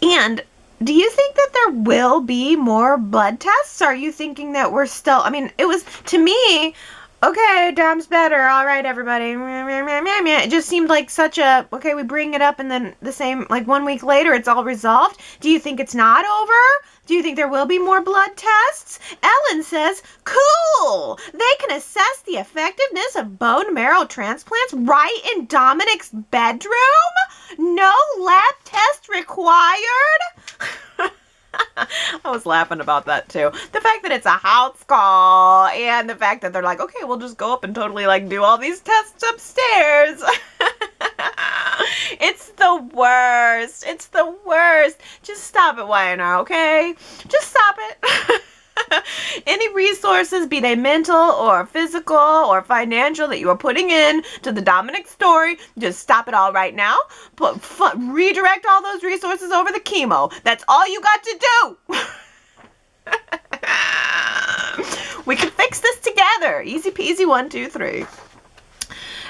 And do you think that there will be more blood tests? Are you thinking that we're still, it was, to me, okay, Dom's better. All right, everybody. It just seemed like such a, we bring it up and then the same, 1 week later, it's all resolved. Do you think it's not over? Do you think there will be more blood tests? Ellen says, cool! They can assess the effectiveness of bone marrow transplants right in Dominic's bedroom? No lab test required? I was laughing about that too. The fact that it's a house call and the fact that they're like, okay, we'll just go up and totally like do all these tests upstairs. It's the worst. It's the worst. Just stop it, Y&R, okay? Just stop it. Any resources, be they mental or physical or financial, that you are putting in to the Dominic story, just stop it all right now. Redirect all those resources over to Keemo. That's all you got to do. We can fix this together. Easy peasy, 1, 2, 3.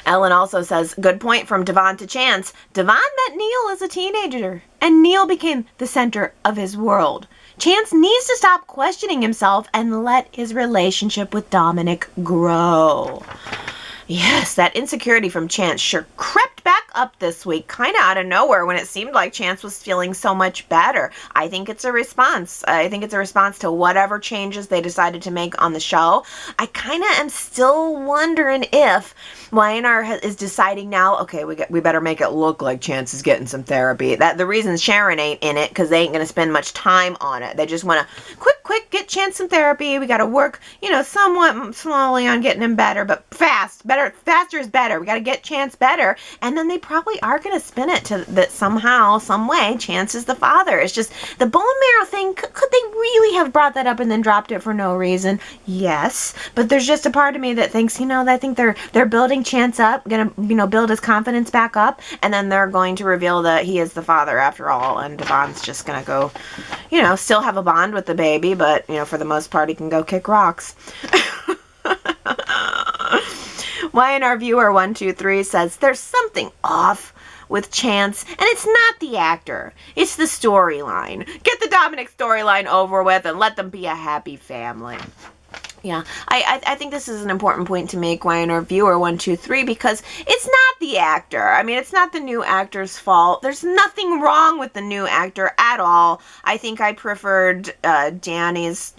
Ellen also says, good point from Devon to Chance. Devon met Neil as a teenager, and Neil became the center of his world. Chance needs to stop questioning himself and let his relationship with Dominic grow. Yes, that insecurity from Chance sure crept back up this week, kind of out of nowhere when it seemed like Chance was feeling so much better. I think it's a response. I think it's a response to whatever changes they decided to make on the show. I kind of am still wondering if Y&R is deciding now, okay, we better make it look like Chance is getting some therapy. That the reason Sharon ain't in it, because they ain't going to spend much time on it. They just want to quick get Chance some therapy. We got to work, somewhat slowly on getting him better, but faster is better. We got to get Chance better. And then they probably are going to spin it to that somehow, some way, Chance is the father. It's just the bone marrow thing. Could they really have brought that up and then dropped it for no reason? Yes. But there's just a part of me that thinks, I think they're building Chance up, gonna, build his confidence back up, and then they're going to reveal that he is the father after all, and Devon's just gonna go, still have a bond with the baby, but, for the most part, he can go kick rocks. Y&R viewer 1, 2, 3 says, there's something off with Chance, and it's not the actor. It's the storyline. Get the Dominic storyline over with and let them be a happy family. Yeah, I think this is an important point to make, Y&R viewer 1, 2, 3, because it's not the actor. I mean, it's not the new actor's fault. There's nothing wrong with the new actor at all. I think I preferred Donnie's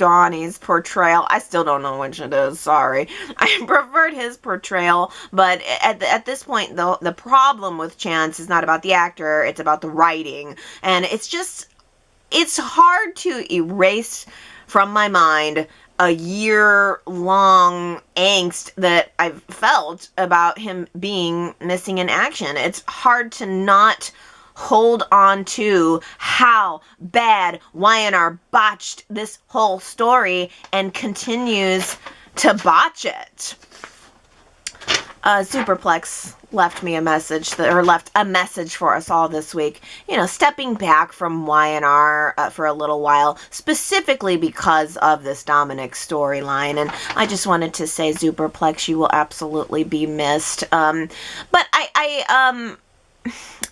portrayal. I still don't know which it is, sorry. I preferred his portrayal, but at this point, the problem with Chance is not about the actor, it's about the writing. And it's hard to erase from my mind a year-long angst that I've felt about him being missing in action. It's hard to not hold on to how bad Y&R botched this whole story and continues to botch it. Superplex left me a message left a message for us all this week. Stepping back from Y&R for a little while, specifically because of this Dominic storyline. And I just wanted to say, Superplex, you will absolutely be missed. But I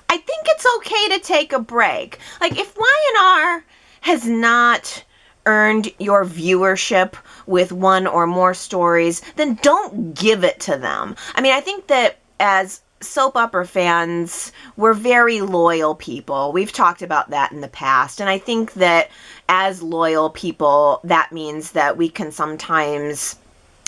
think it's okay to take a break. Like, if Y&R has not earned your viewership with one or more stories, then don't give it to them. I mean, I think that as soap opera fans, we're very loyal people. We've talked about that in the past. And I think that as loyal people, that means that we can sometimes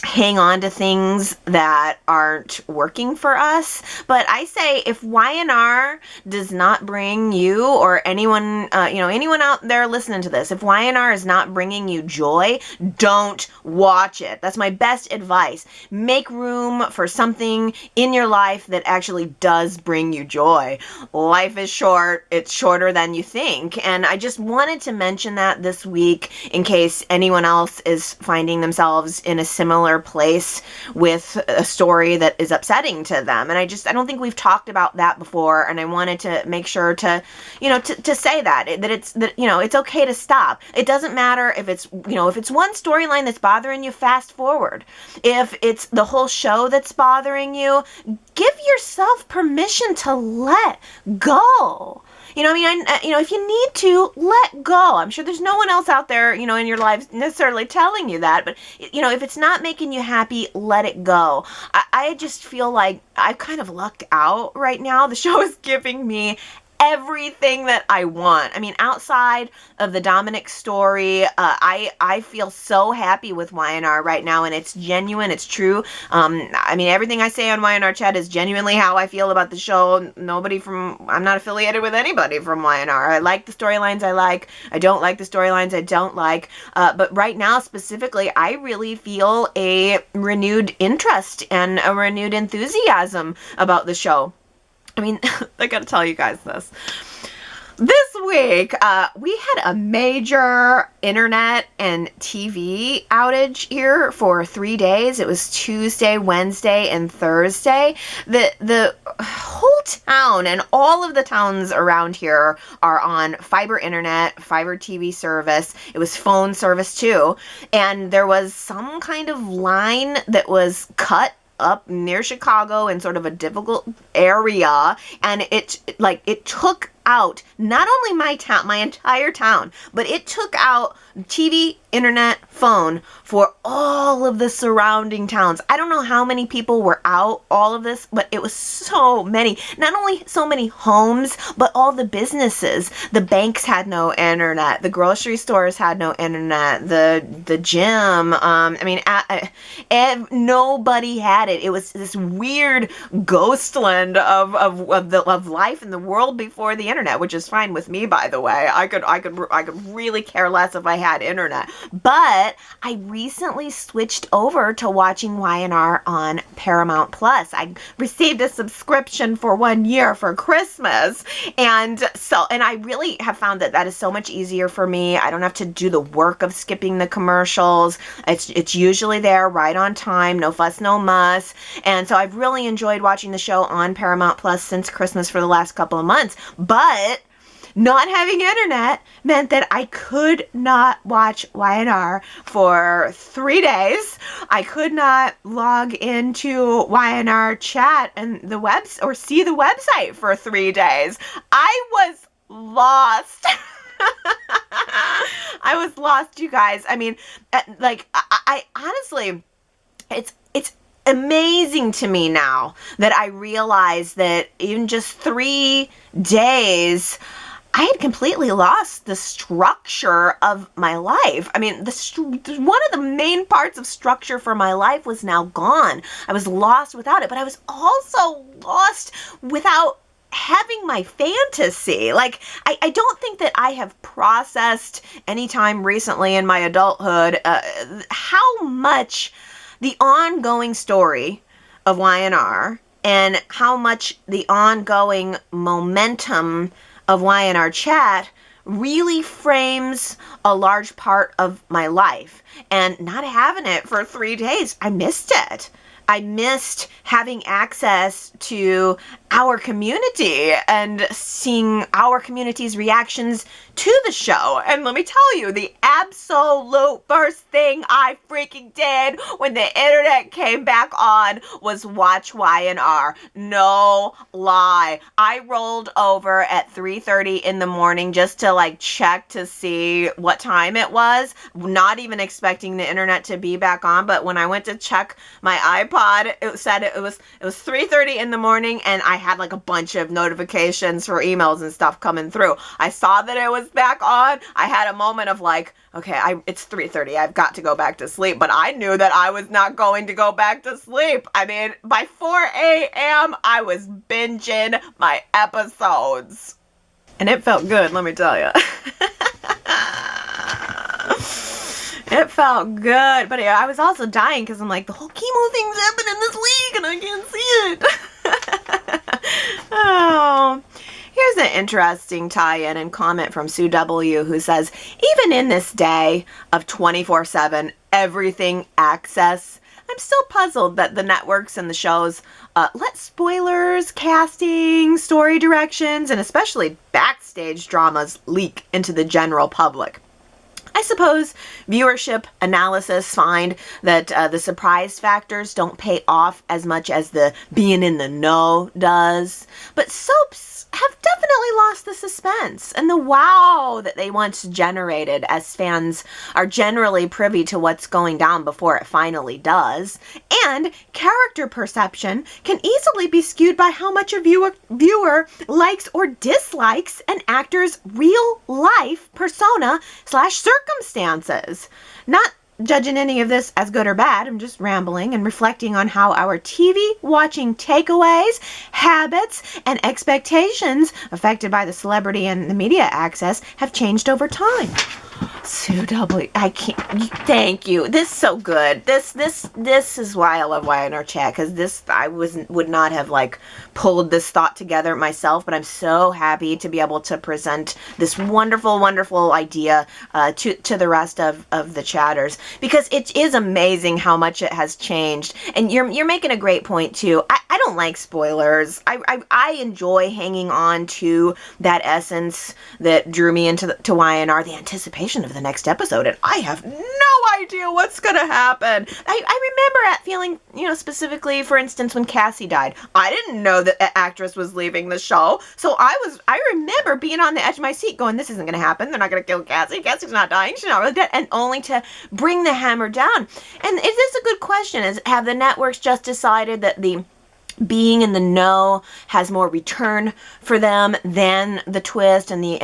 hang on to things that aren't working for us. But I say, if Y&R does not bring you or anyone, anyone out there listening to this, if Y&R is not bringing you joy, don't watch it. That's my best advice. Make room for something in your life that actually does bring you joy. Life is short. It's shorter than you think. And I just wanted to mention that this week in case anyone else is finding themselves in a similar place with a story that is upsetting to them. And I don't think we've talked about that before, and I wanted to make sure to say that it's okay to stop. It doesn't matter if it's one storyline that's bothering you, fast forward. If it's the whole show that's bothering you, give yourself permission to let go. If you need to, let go. I'm sure there's no one else out there, in your life necessarily telling you that. But, if it's not making you happy, let it go. I just feel like I've kind of lucked out right now. The show is giving me everything that I want. I mean, outside of the Dominic story, I feel so happy with Y&R right now, and it's genuine, it's true. I mean, everything I say on Y&R Chat is genuinely how I feel about the show. I'm not affiliated with anybody from Y&R. I like the storylines I like. I don't like the storylines I don't like. But right now, specifically, I really feel a renewed interest and a renewed enthusiasm about the show. I mean, I gotta tell you guys this. This week, we had a major internet and TV outage here for 3 days. It was Tuesday, Wednesday, and Thursday. The whole town and all of the towns around here are on fiber internet, fiber TV service. It was phone service too. And there was some kind of line that was cut up near Chicago in sort of a difficult area, and it took out not only my town, my entire town, but it took out TV, internet, phone for all of the surrounding towns. I don't know how many people were out all of this, but it was so many. Not only so many homes, but all the businesses. The banks had no internet. The grocery stores had no internet. The gym. Nobody had it. It was this weird ghostland of life in the world before the internet, which is fine with me, by the way. I could really care less if I had internet. But I recently switched over to watching Y&R on Paramount Plus. I received a subscription for 1 year for Christmas, and I really have found that is so much easier for me. I don't have to do the work of skipping the commercials. It's usually there right on time, no fuss, no muss. And so I've really enjoyed watching the show on Paramount Plus since Christmas for the last couple of months. But not having internet meant that I could not watch Y&R for 3 days. I could not log into Y&R Chat and or see the website for 3 days. I was lost. I was lost, you guys. I mean, I honestly, it's amazing to me now that I realize that in just 3 days, I had completely lost the structure of my life. I mean, one of the main parts of structure for my life was now gone. I was lost without it, but I was also lost without having my fantasy. Like, I don't think that I have processed any time recently in my adulthood how much the ongoing story of Y&R and how much the ongoing momentum of Y&R Chat really frames a large part of my life. And not having it for 3 days, I missed it. I missed having access to our community and seeing our community's reactions to the show. And let me tell you, the absolute first thing I freaking did when the internet came back on was watch Y&R. No lie. I rolled over at 3:30 in the morning just to check to see what time it was, not even expecting the internet to be back on. But when I went to check my iPod, it said it was 3:30 in the morning, and I had a bunch of notifications for emails and stuff coming through. I saw that it was back on. I had a moment of okay, it's 3:30. I've got to go back to sleep. But I knew that I was not going to go back to sleep. I mean, by 4 a.m., I was binging my episodes. And it felt good, let me tell you. It felt good. But I was also dying because I'm the whole Keemo thing's happening this week and I can't see it. Oh, here's an interesting tie-in and comment from Sue W., who says, even in this day of 24/7 everything access, I'm still puzzled that the networks and the shows let spoilers, casting, story directions, and especially backstage dramas leak into the general public. I suppose viewership analysis find that the surprise factors don't pay off as much as the being in the know does. But soaps have definitely lost the suspense and the wow that they once generated, as fans are generally privy to what's going down before it finally does. And character perception can easily be skewed by how much a viewer likes or dislikes an actor's real life persona / circumstances. Not judging any of this as good or bad, I'm just rambling and reflecting on how our TV watching takeaways, habits, and expectations affected by the celebrity and the media access have changed over time. Sue W, I can't. Thank you. This is so good. This is why I love Y&R Chat, because this I would not have like pulled this thought together myself. But I'm so happy to be able to present this wonderful, wonderful idea to the rest of the chatters, because it is amazing how much it has changed. And you're making a great point too. I don't like spoilers. I enjoy hanging on to that essence that drew me into Y&R, the anticipation of the next episode, and I have no idea what's gonna happen. I remember feeling, specifically, for instance, when Cassie died. I didn't know that an actress was leaving the show, so I remember being on the edge of my seat going, this isn't gonna happen. They're not gonna kill Cassie. Cassie's not dying. She's not really dead. And only to bring the hammer down. And is this a good question? Have the networks just decided that the being in the know has more return for them than the twist and the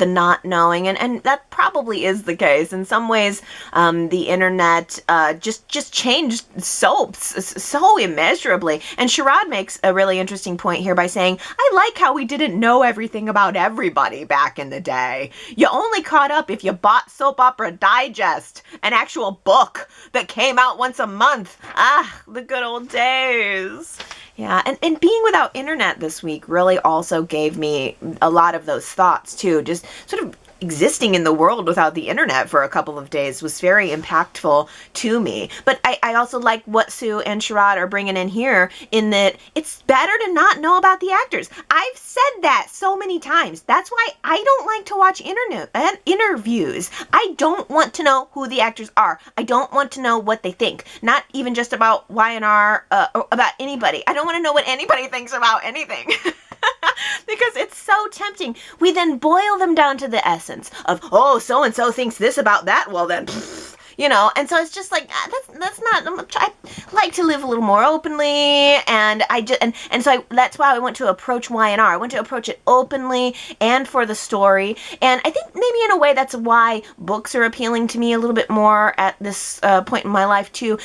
not knowing, and that probably is the case. In some ways, the internet just changed soaps so immeasurably. And Sherrod makes a really interesting point here by saying, I like how we didn't know everything about everybody back in the day. You only caught up if you bought Soap Opera Digest, an actual book that came out once a month. Ah, the good old days. Yeah, and being without internet this week really also gave me a lot of those thoughts too. Just sort of existing in the world without the internet for a couple of days was very impactful to me. But I also like what Sue and Sherrod are bringing in here, in that it's better to not know about the actors. I've said that so many times. That's why I don't like to watch interviews. I don't want to know who the actors are. I don't want to know what they think. Not even just about Y&R, or about anybody. I don't want to know what anybody thinks about anything. Because it's so tempting. We then boil them down to the essence of, oh, so-and-so thinks this about that, well then, and so it's just like, that's not, I like to live a little more openly, and that's why I want to approach Y&R. I want to approach it openly and for the story, and I think maybe in a way that's why books are appealing to me a little bit more at this point in my life too.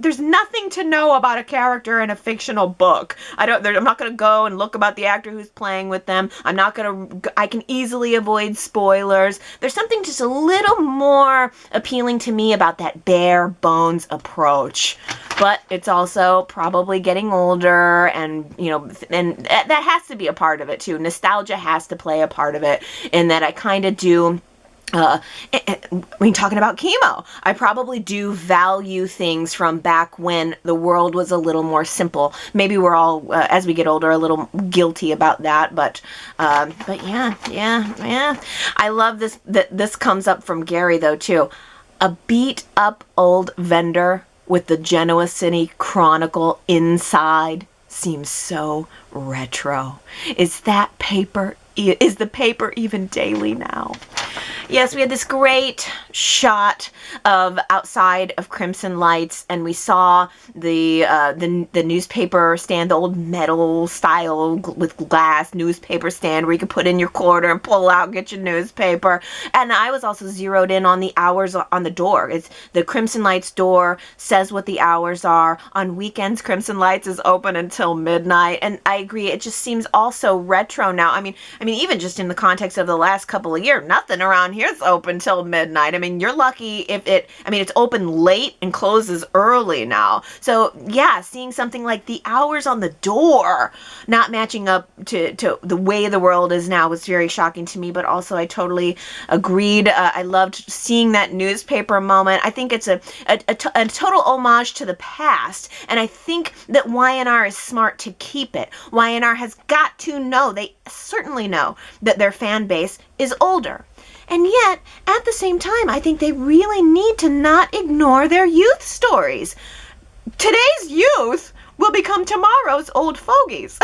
There's nothing to know about a character in a fictional book. I'm not going to go and look about the actor who's playing with them. I can easily avoid spoilers. There's something just a little more appealing to me about that bare bones approach. But it's also probably getting older, and that has to be a part of it too. Nostalgia has to play a part of it, in that I kind of do. When talking about Keemo, I probably do value things from back when the world was a little more simple. Maybe we're all, as we get older, a little guilty about that, but yeah. I love this. This comes up from Gary though too. A beat up old vendor with the Genoa City Chronicle inside seems so retro. Is the paper even daily now? Yes, we had this great shot of outside of Crimson Lights, and we saw the newspaper stand, the old metal style with glass newspaper stand where you could put in your quarter and pull out, get your newspaper. And I was also zeroed in on the hours on the door. It's the Crimson Lights door says what the hours are. On weekends, Crimson Lights is open until midnight, and I agree. It just seems also retro now. I mean, even just in the context of the last couple of years, nothing around here it's open till midnight. I mean, you're lucky if it's open late and closes early now. So yeah, seeing something like the hours on the door not matching up to the way the world is now was very shocking to me, but also I totally agreed. I loved seeing that newspaper moment. I think it's a total homage to the past, and I think that Y&R is smart to keep it. Y&R has got to know, they certainly know, that their fan base is older. And yet, at the same time, I think they really need to not ignore their youth stories. Today's youth will become tomorrow's old fogies.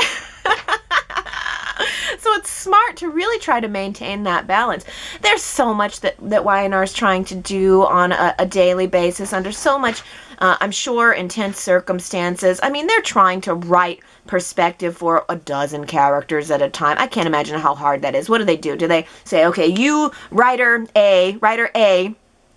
So it's smart to really try to maintain that balance. There's so much that Y&R is trying to do on a daily basis under so much, I'm sure, intense circumstances. I mean, they're trying to write perspective for a dozen characters at a time. I can't imagine how hard that is. What do? Do they say, okay, you, writer A,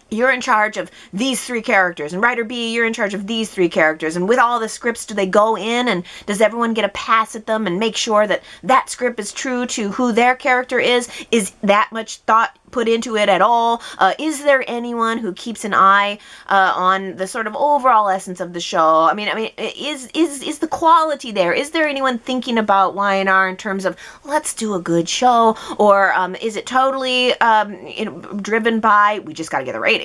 you're in charge of these 3 characters, and writer B, you're in charge of these 3 characters, and with all the scripts, do they go in and does everyone get a pass at them and make sure that that script is true to who their character is? Is that much thought put into it at all? Is there anyone who keeps an eye on the sort of overall essence of the show? I mean, is the quality there? Is there anyone thinking about Y&R in terms of let's do a good show, or is it totally driven by we just got to get the ratings?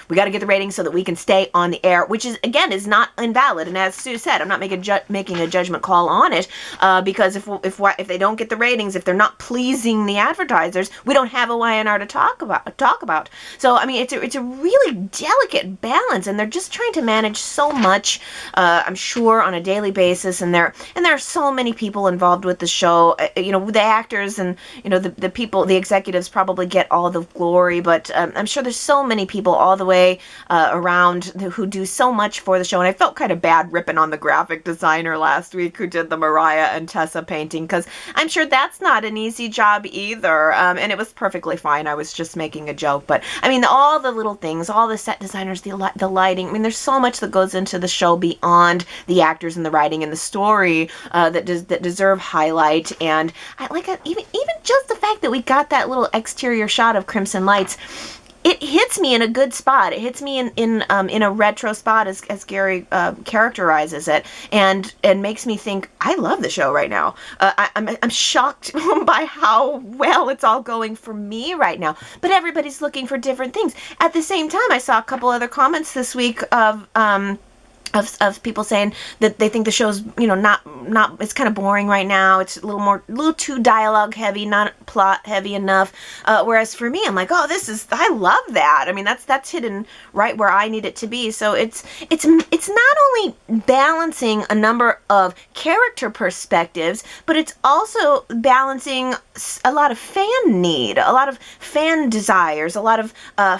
We got to get the ratings so that we can stay on the air, which is again not invalid. And as Sue said, I'm not making a judgment call on it because if they don't get the ratings, if they're not pleasing the advertisers, we don't have a Y&R to talk about. So I mean, it's a really delicate balance, and they're just trying to manage so much, I'm sure, on a daily basis. And there are so many people involved with the show. The actors and the people, the executives probably get all the glory, but I'm sure there's so many people all the way around who do so much for the show. And I felt kind of bad ripping on the graphic designer last week who did the Mariah and Tessa painting, because I'm sure that's not an easy job either. And it was perfectly fine. I was just making a joke, but I mean, all the little things, all the set designers, the lighting. I mean, there's so much that goes into the show beyond the actors and the writing and the story that deserve highlight. And I like even just the fact that we got that little exterior shot of Crimson Lights. It hits me in a good spot. It hits me in a retro spot, as Gary characterizes it, and makes me think I love the show right now. I'm shocked by how well it's all going for me right now. But everybody's looking for different things. At the same time, I saw a couple other comments this week of people saying that they think the show's not it's kind of boring right now. It's a little too dialogue heavy, not plot heavy enough. Whereas for me, I'm like, oh, I love that. I mean, that's hidden right where I need it to be. So it's not only balancing a number of character perspectives, but it's also balancing a lot of fan need, a lot of fan desires, a lot of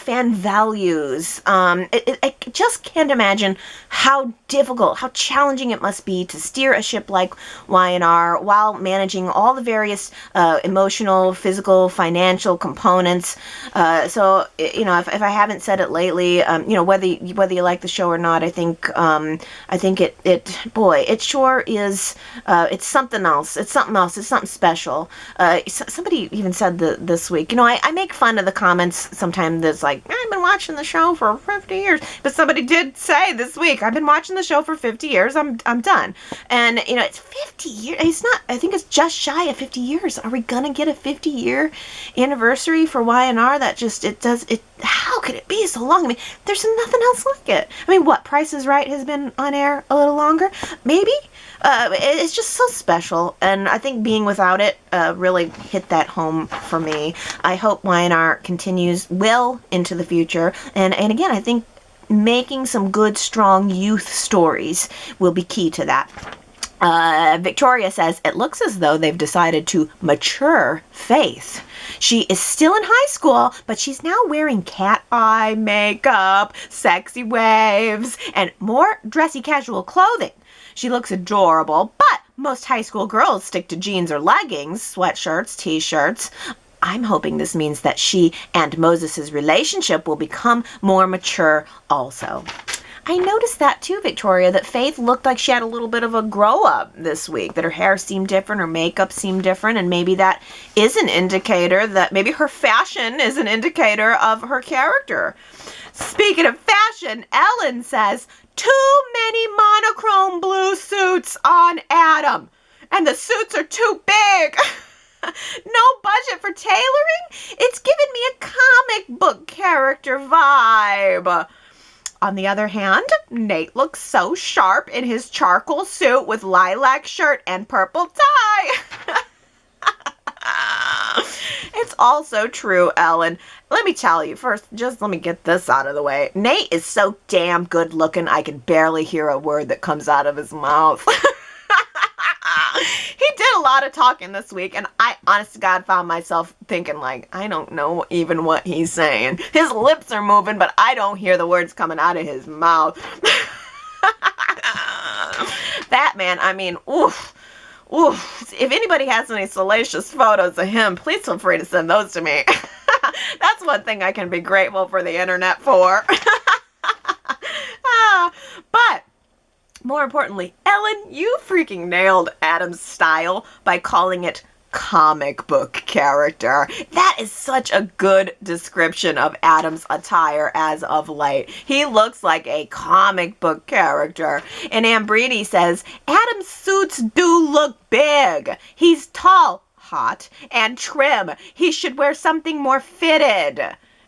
fan values. I just can't imagine how difficult, how challenging it must be to steer a ship like Y&R while managing all the various emotional, physical, financial components. So if I haven't said it lately, whether you like the show or not, I think it sure is. It's something else. It's something else. It's something special. Somebody even said this week. I make fun of the comments sometimes that's like, I've been watching the show for 50 years, but somebody did say this week, I've been watching the show for 50 years. I'm done. And it's 50 years. It's not. I think it's just shy of 50 years. Are we gonna get a 50-year anniversary for Y&R? That just how could it be so long? I mean, there's nothing else like it. I mean, what, Price is Right has been on air a little longer? Maybe. It's just so special, and I think being without it really hit that home for me. I hope Y&R continues well into the future, and again, I think making some good, strong youth stories will be key to that. Victoria says, it looks as though they've decided to mature Faith. She is still in high school, but she's now wearing cat eye makeup, sexy waves, and more dressy casual clothing. She looks adorable, but most high school girls stick to jeans or leggings, sweatshirts, t-shirts. I'm hoping this means that she and Moses' relationship will become more mature also. I noticed that too, Victoria, that Faith looked like she had a little bit of a grow up this week, that her hair seemed different, her makeup seemed different, and maybe that is an indicator that maybe her fashion is an indicator of her character. Speaking of fashion, Ellen says, too many monochrome blue suits on Adam, and the suits are too big. No budget for tailoring? It's giving me a comic book character vibe. On the other hand, Nate looks so sharp in his charcoal suit with lilac shirt and purple tie. It's also true, Ellen. Let me tell you, first, just let me get this out of the way. Nate is so damn good looking, I can barely hear a word that comes out of his mouth. He did a lot of talking this week, and I, honest to God, found myself thinking, like, I don't know even what he's saying. His lips are moving, but I don't hear the words coming out of his mouth. That man, I mean, oof. If anybody has any salacious photos of him, please feel free to send those to me. That's one thing I can be grateful for the internet for. But more importantly, Ellen, you freaking nailed Adam's style by calling it comic book character. That is such a good description of Adam's attire as of late. He looks like a comic book character. And Ambrini says, Adam's suits do look big. He's tall, hot, and trim. He should wear something more fitted.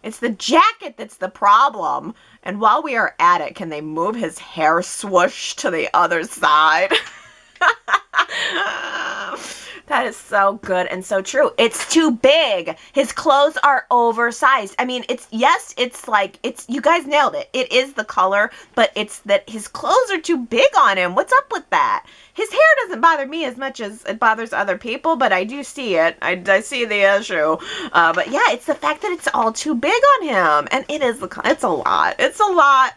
It's the jacket that's the problem. And while we are at it, can they move his hair swoosh to the other side? That is so good and so true. It's too big. His clothes are oversized. I mean, you guys nailed it. It is the color, but it's that his clothes are too big on him. What's up with that? His hair doesn't bother me as much as it bothers other people, but I do see it. I see the issue. But yeah, it's the fact that it's all too big on him. And it's a lot. It's a lot.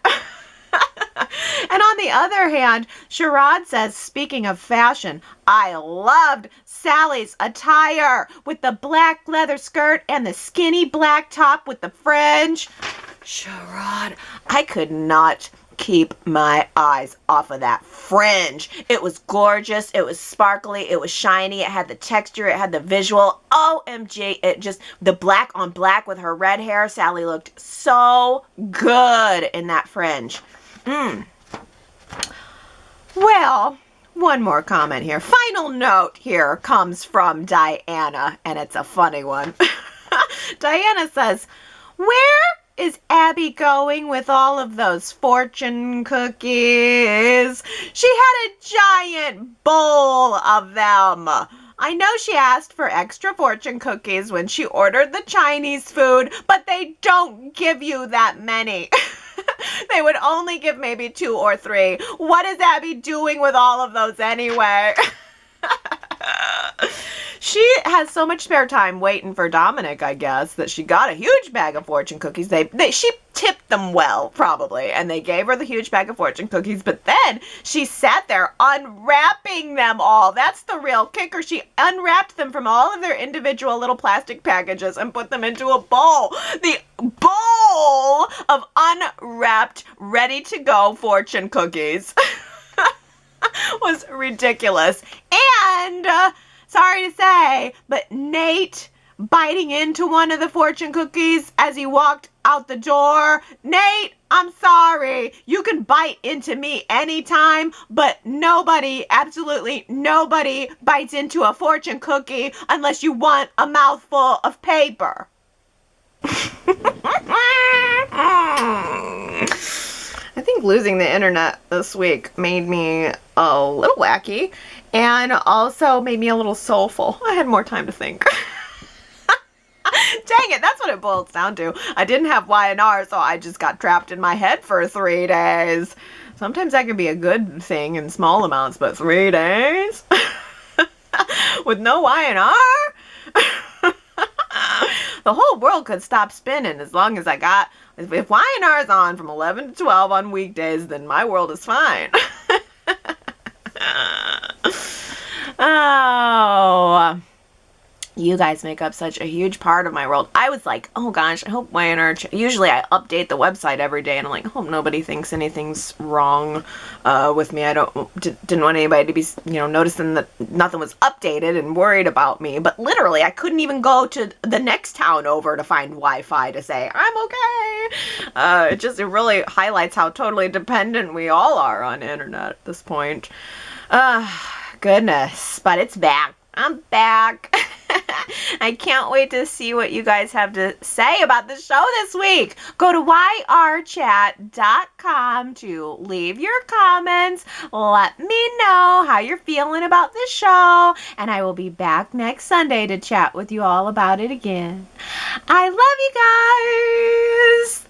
And on the other hand, Sherrod says, speaking of fashion, I loved Sally's attire with the black leather skirt and the skinny black top with the fringe. Sherrod, I could not keep my eyes off of that fringe. It was gorgeous. It was sparkly. It was shiny. It had the texture. It had the visual. OMG. It just, the black on black with her red hair. Sally looked so good in that fringe. Well, one more comment here. Final note here comes from Diana, and it's a funny one. Diana says, where is Abby going with all of those fortune cookies? She had a giant bowl of them. I know she asked for extra fortune cookies when she ordered the Chinese food, but they don't give you that many. They would only give maybe 2 or 3. What is Abby doing with all of those anyway? She has so much spare time waiting for Dominic, I guess, that she got a huge bag of fortune cookies. She tipped them well, probably, and they gave her the huge bag of fortune cookies, but then she sat there unwrapping them all. That's the real kicker. She unwrapped them from all of their individual little plastic packages and put them into a bowl. The bowl of unwrapped, ready-to-go fortune cookies was ridiculous. And sorry to say, but Nate biting into one of the fortune cookies as he walked out the door. Nate, I'm sorry. You can bite into me anytime, but nobody, absolutely nobody bites into a fortune cookie unless you want a mouthful of paper. I think losing the internet this week made me a little wacky and also made me a little soulful. I had more time to think. Dang it, that's what it boils down to. I didn't have Y&R, so I just got trapped in my head for 3 days. Sometimes that can be a good thing in small amounts, but 3 days? With no Y&R? The whole world could stop spinning as long as I got... If Y&R is on from 11 to 12 on weekdays, then my world is fine. Oh... You guys make up such a huge part of my world. I was like, oh gosh, I hope Y&R Chat. Usually I update the website every day, and I'm like, I hope nobody thinks anything's wrong with me. I didn't want anybody to be, noticing that nothing was updated and worried about me. But literally, I couldn't even go to the next town over to find Wi-Fi to say I'm okay. It really highlights how totally dependent we all are on internet at this point. Goodness, but it's back. I'm back. I can't wait to see what you guys have to say about the show this week. Go to yrchat.com to leave your comments. Let me know how you're feeling about the show, and I will be back next Sunday to chat with you all about it again. I love you guys.